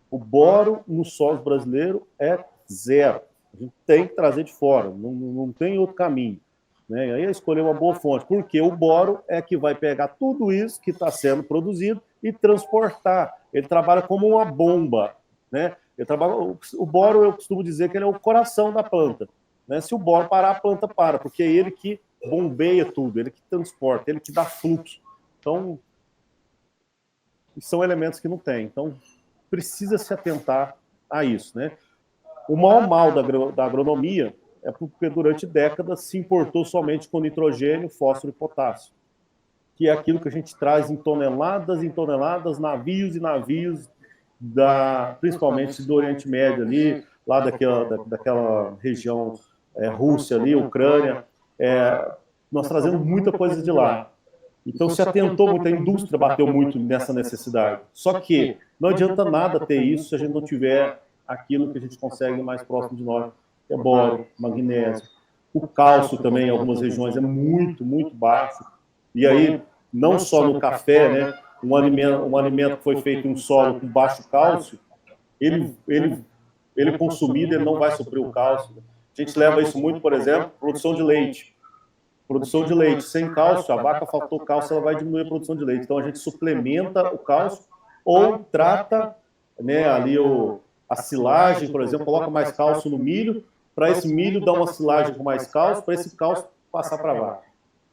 O boro no solo brasileiro é zero. A gente tem que trazer de fora, não tem outro caminho. Né? Aí é escolher uma boa fonte, porque o boro é que vai pegar tudo isso que está sendo produzido e transportar. Ele trabalha como uma bomba. Né? O boro, eu costumo dizer que ele é o coração da planta. Né? Se o boro parar, a planta para, porque é ele que bombeia tudo, ele que transporta, ele que dá fluxo. Então, são elementos que não tem. Então, precisa se atentar a isso. Né? O maior mal da agronomia é porque durante décadas se importou somente com nitrogênio, fósforo e potássio, que é aquilo que a gente traz em toneladas e toneladas, navios e navios, principalmente do Oriente Médio ali, lá daquela região Rússia ali, Ucrânia, nós trazemos muita coisa de lá. Então se atentou muito, a indústria bateu muito nessa necessidade. Só que não adianta nada ter isso se a gente não tiver aquilo que a gente consegue mais próximo de nós, que é boro, magnésio. O cálcio também, em algumas regiões, é muito, muito baixo. E aí, não só no café, né? Um alimento que foi feito em um solo com baixo cálcio, ele consumido, ele não vai suprir o cálcio. A gente leva isso muito, por exemplo, produção de leite. Produção de leite sem cálcio, a vaca faltou cálcio, ela vai diminuir a produção de leite. Então a gente suplementa o cálcio ou trata, né, ali a silagem, por exemplo, coloca mais cálcio no milho, para esse milho dar uma silagem com mais cálcio, para esse cálcio passar para a vaca.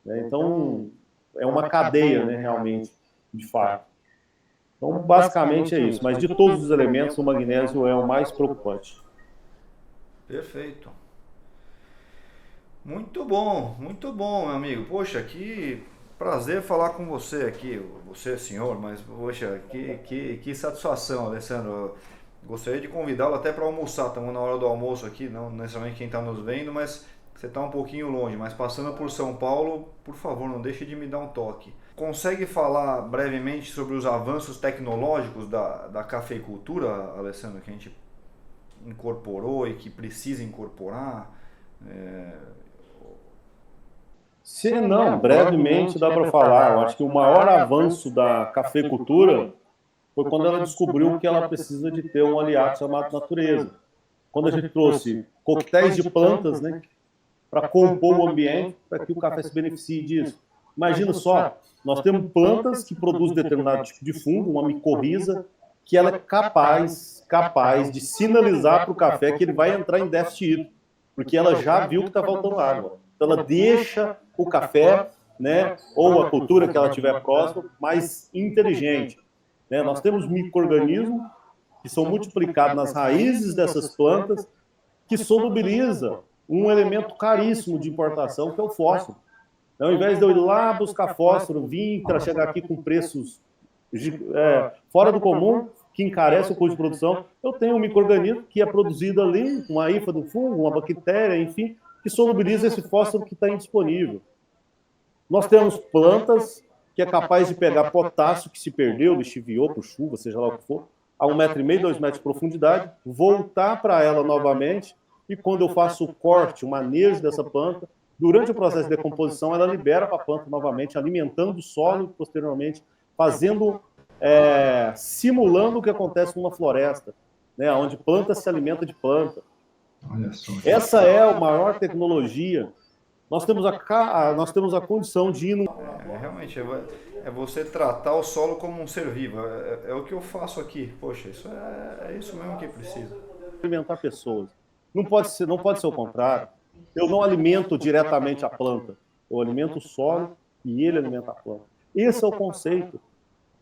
Né? Então é uma cadeia, né, realmente, de fato. Então basicamente é isso. Mas de todos os elementos, o magnésio é o mais preocupante. Perfeito. Muito bom, meu amigo. Poxa, que prazer falar com você aqui. Você é senhor, mas poxa, que satisfação, Alessandro. Gostaria de convidá-lo até para almoçar. Estamos na hora do almoço aqui, não necessariamente quem está nos vendo, mas você está um pouquinho longe, mas passando por São Paulo, por favor, não deixe de me dar um toque. Consegue falar brevemente sobre os avanços tecnológicos da cafeicultura, Alessandro, que a gente incorporou e que precisa incorporar? Se não, brevemente dá para falar. Eu acho que o maior avanço da cafeicultura foi quando ela descobriu que ela precisa de ter um aliado chamado natureza. Quando a gente trouxe coquetéis de plantas, né, para compor o ambiente, para que o café se beneficie disso. Imagina só, nós temos plantas que produzem determinado tipo de fungo, uma micorriza, que ela é capaz de sinalizar para o café que ele vai entrar em déficit hídrico, porque ela já viu que está faltando água. Então ela deixa o café, né, ou a cultura que ela tiver próxima, mais inteligente. Né? Nós temos micro-organismos que são multiplicados nas raízes dessas plantas, que solubiliza um elemento caríssimo de importação, que é o fósforo. Então, ao invés de eu ir lá buscar fósforo, vir para chegar aqui com preços fora do comum, que encarece o custo de produção, eu tenho um micro-organismo que é produzido ali, uma hifa do fungo, uma bactéria, enfim, que solubiliza esse fósforo que está indisponível. Nós temos plantas que é capaz de pegar potássio que se perdeu, lixiviou por chuva, seja lá o que for, a 1,5 m, 2 metros de profundidade, voltar para ela novamente, e quando eu faço o corte, o manejo dessa planta, durante o processo de decomposição, ela libera para a planta novamente, alimentando o solo, e posteriormente fazendo, simulando o que acontece numa floresta, né, onde planta se alimenta de planta. Olha só. Essa é a maior tecnologia. Nós temos a condição de ir realmente, é você tratar o solo como um ser vivo. É o que eu faço aqui. Poxa, é isso mesmo que precisa. Alimentar pessoas. Não pode ser o contrário. Eu não alimento diretamente a planta. Eu alimento o solo e ele alimenta a planta. Esse é o conceito.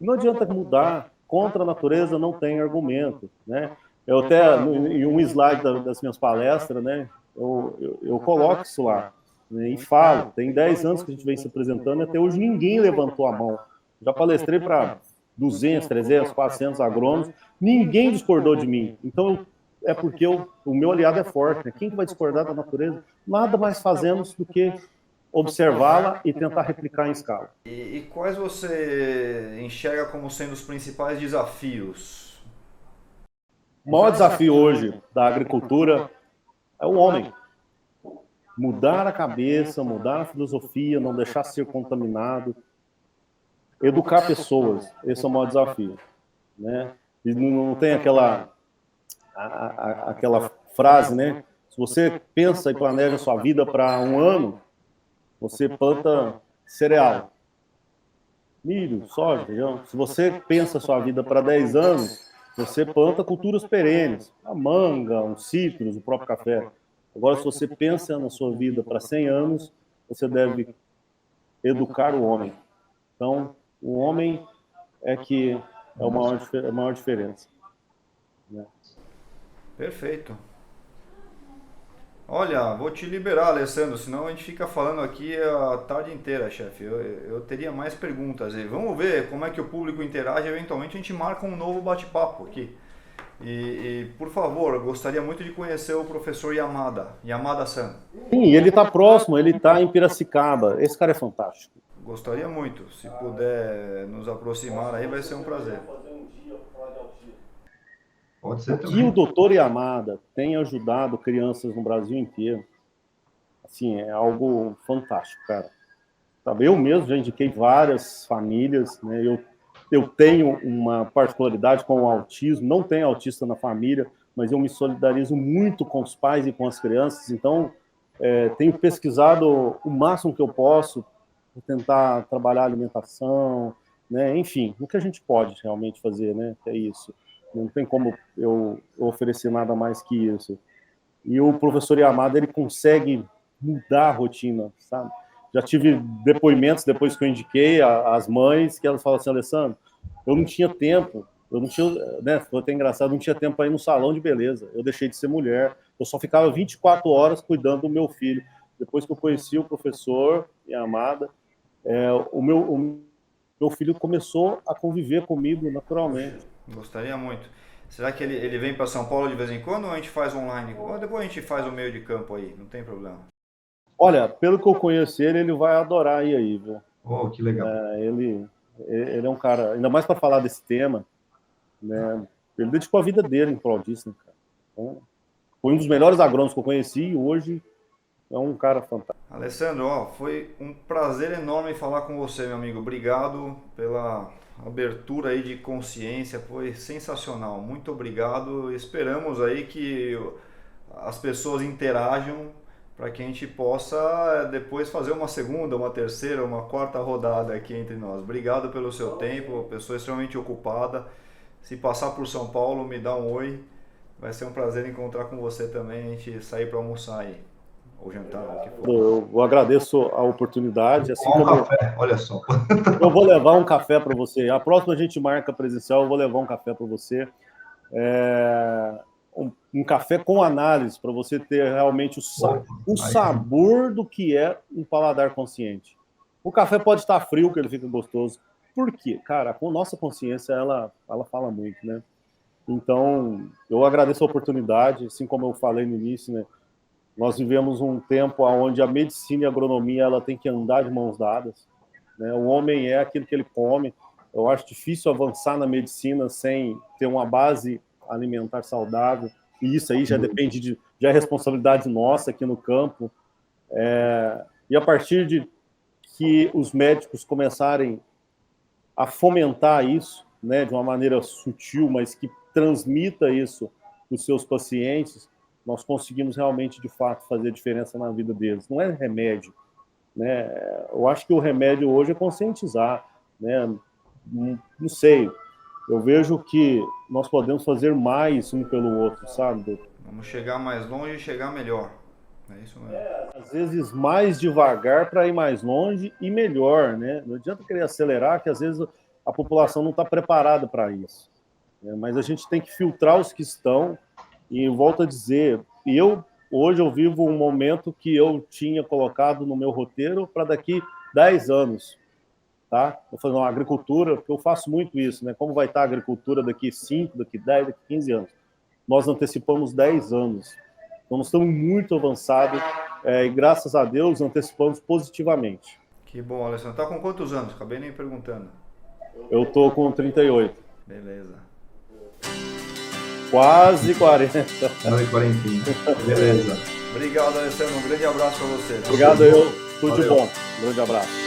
Não adianta mudar. Contra a natureza não tem argumento, né? Eu até, em um slide das minhas palestras, né, eu coloco isso lá, né, e falo, tem 10 anos que a gente vem se apresentando e até hoje ninguém levantou a mão. Já palestrei para 200, 300, 400 agrônomos, ninguém discordou de mim. Então, é porque o meu aliado é forte, né? Quem que vai discordar da natureza? Nada mais fazemos do que observá-la e tentar replicar em escala. E quais você enxerga como sendo os principais desafios? O maior desafio hoje da agricultura é o homem. Mudar a cabeça, mudar a filosofia, não deixar ser contaminado, educar pessoas, esse é o maior desafio, né? E não tem aquela frase, né? Se você pensa e planeja sua vida para um ano, você planta cereal, milho, soja, feijão. Se você pensa sua vida para 10 anos, você planta culturas perenes, a manga, um citros, o próprio café. Agora, se você pensa na sua vida para 100 anos, você deve educar o homem. Então, o homem é que é a maior diferença. Né? Perfeito. Olha, vou te liberar, Alessandro, senão a gente fica falando aqui a tarde inteira, chefe. Eu teria mais perguntas. E vamos ver como é que o público interage. Eventualmente a gente marca um novo bate-papo aqui. E, por favor, eu gostaria muito de conhecer o professor Yamada-san. Sim, ele está próximo, ele está em Piracicaba. Esse cara é fantástico. Gostaria muito. Se puder nos aproximar aí, vai ser um prazer. Pode ser também. E o doutor Yamada tem ajudado crianças no Brasil inteiro. Assim, é algo fantástico, cara. Eu mesmo já indiquei várias famílias, né? Eu tenho uma particularidade com o autismo, não tenho autista na família, mas eu me solidarizo muito com os pais e com as crianças, então tenho pesquisado o máximo que eu posso, para tentar trabalhar a alimentação, né? Enfim, o que a gente pode realmente fazer, né? É isso. Não tem como eu oferecer nada mais que isso. E o professor Yamada, ele consegue mudar a rotina, sabe? Já tive depoimentos, depois que eu indiquei, as mães, que elas falam assim, Alessandro, eu não tinha tempo, eu não tinha, né, foi até engraçado, não tinha tempo para ir no salão de beleza, eu deixei de ser mulher, eu só ficava 24 horas cuidando do meu filho. Depois que eu conheci o professor Yamada, o meu filho começou a conviver comigo naturalmente. Gostaria muito. Será que ele vem para São Paulo de vez em quando ou a gente faz online? Ou depois a gente faz o meio de campo aí, não tem problema. Olha, pelo que eu conheço ele vai adorar ir aí, viu? Oh, que legal. Ele é um cara, ainda mais para falar desse tema, né? Ele dedicou a vida dele em prol disso, né, cara? Então, foi um dos melhores agrônomos que eu conheci e hoje é um cara fantástico. Alessandro, foi um prazer enorme falar com você, meu amigo. Obrigado pela abertura aí de consciência, foi sensacional. Muito obrigado. Esperamos aí que as pessoas interajam para que a gente possa depois fazer uma segunda, uma terceira, uma quarta rodada aqui entre nós. Obrigado pelo seu tempo, pessoa extremamente ocupada. Se passar por São Paulo, me dá um oi. Vai ser um prazer encontrar com você também, a gente sair para almoçar aí. Ou jantar, o que for. Eu agradeço a oportunidade. Assim como café, olha só. Eu vou levar um café para você. A próxima a gente marca presencial, eu vou levar um café para você. Um café com análise, para você ter realmente o sabor do que é um paladar consciente. O café pode estar frio, que ele fica gostoso. Por quê? Cara, a nossa consciência, ela fala muito, né? Então, eu agradeço a oportunidade, assim como eu falei no início, né? Nós vivemos um tempo onde a medicina e a agronomia ela tem que andar de mãos dadas, né? O homem é aquilo que ele come. Eu acho difícil avançar na medicina sem ter uma base alimentar saudável, e isso aí já depende já é responsabilidade nossa aqui no campo. E a partir de que os médicos começarem a fomentar isso, né, de uma maneira sutil, mas que transmita isso para os seus pacientes, nós conseguimos realmente, de fato, fazer diferença na vida deles. Não é remédio, né? Eu acho que o remédio hoje é conscientizar, né? Não sei, eu vejo que nós podemos fazer mais um pelo outro, sabe, doutor? Vamos chegar mais longe e chegar melhor. É isso mesmo. Às vezes mais devagar para ir mais longe e melhor, né? Não adianta querer acelerar, que às vezes a população não está preparada para isso. Né? Mas a gente tem que filtrar os que estão. E volto a dizer, hoje eu vivo um momento que eu tinha colocado no meu roteiro para daqui 10 anos. Tá? Vou fazer uma agricultura, porque eu faço muito isso, né? Como vai estar a agricultura daqui 5, daqui 10, daqui 15 anos? Nós antecipamos 10 anos. Então, nós estamos muito avançados e, graças a Deus, antecipamos positivamente. Que bom, Alessandro. Está com quantos anos? Acabei nem perguntando. Eu estou com 38. Beleza. Quase 40. Quase 40. Beleza. Obrigado, Alessandro. Um grande abraço para você. Obrigado, tudo de bom. Um grande abraço.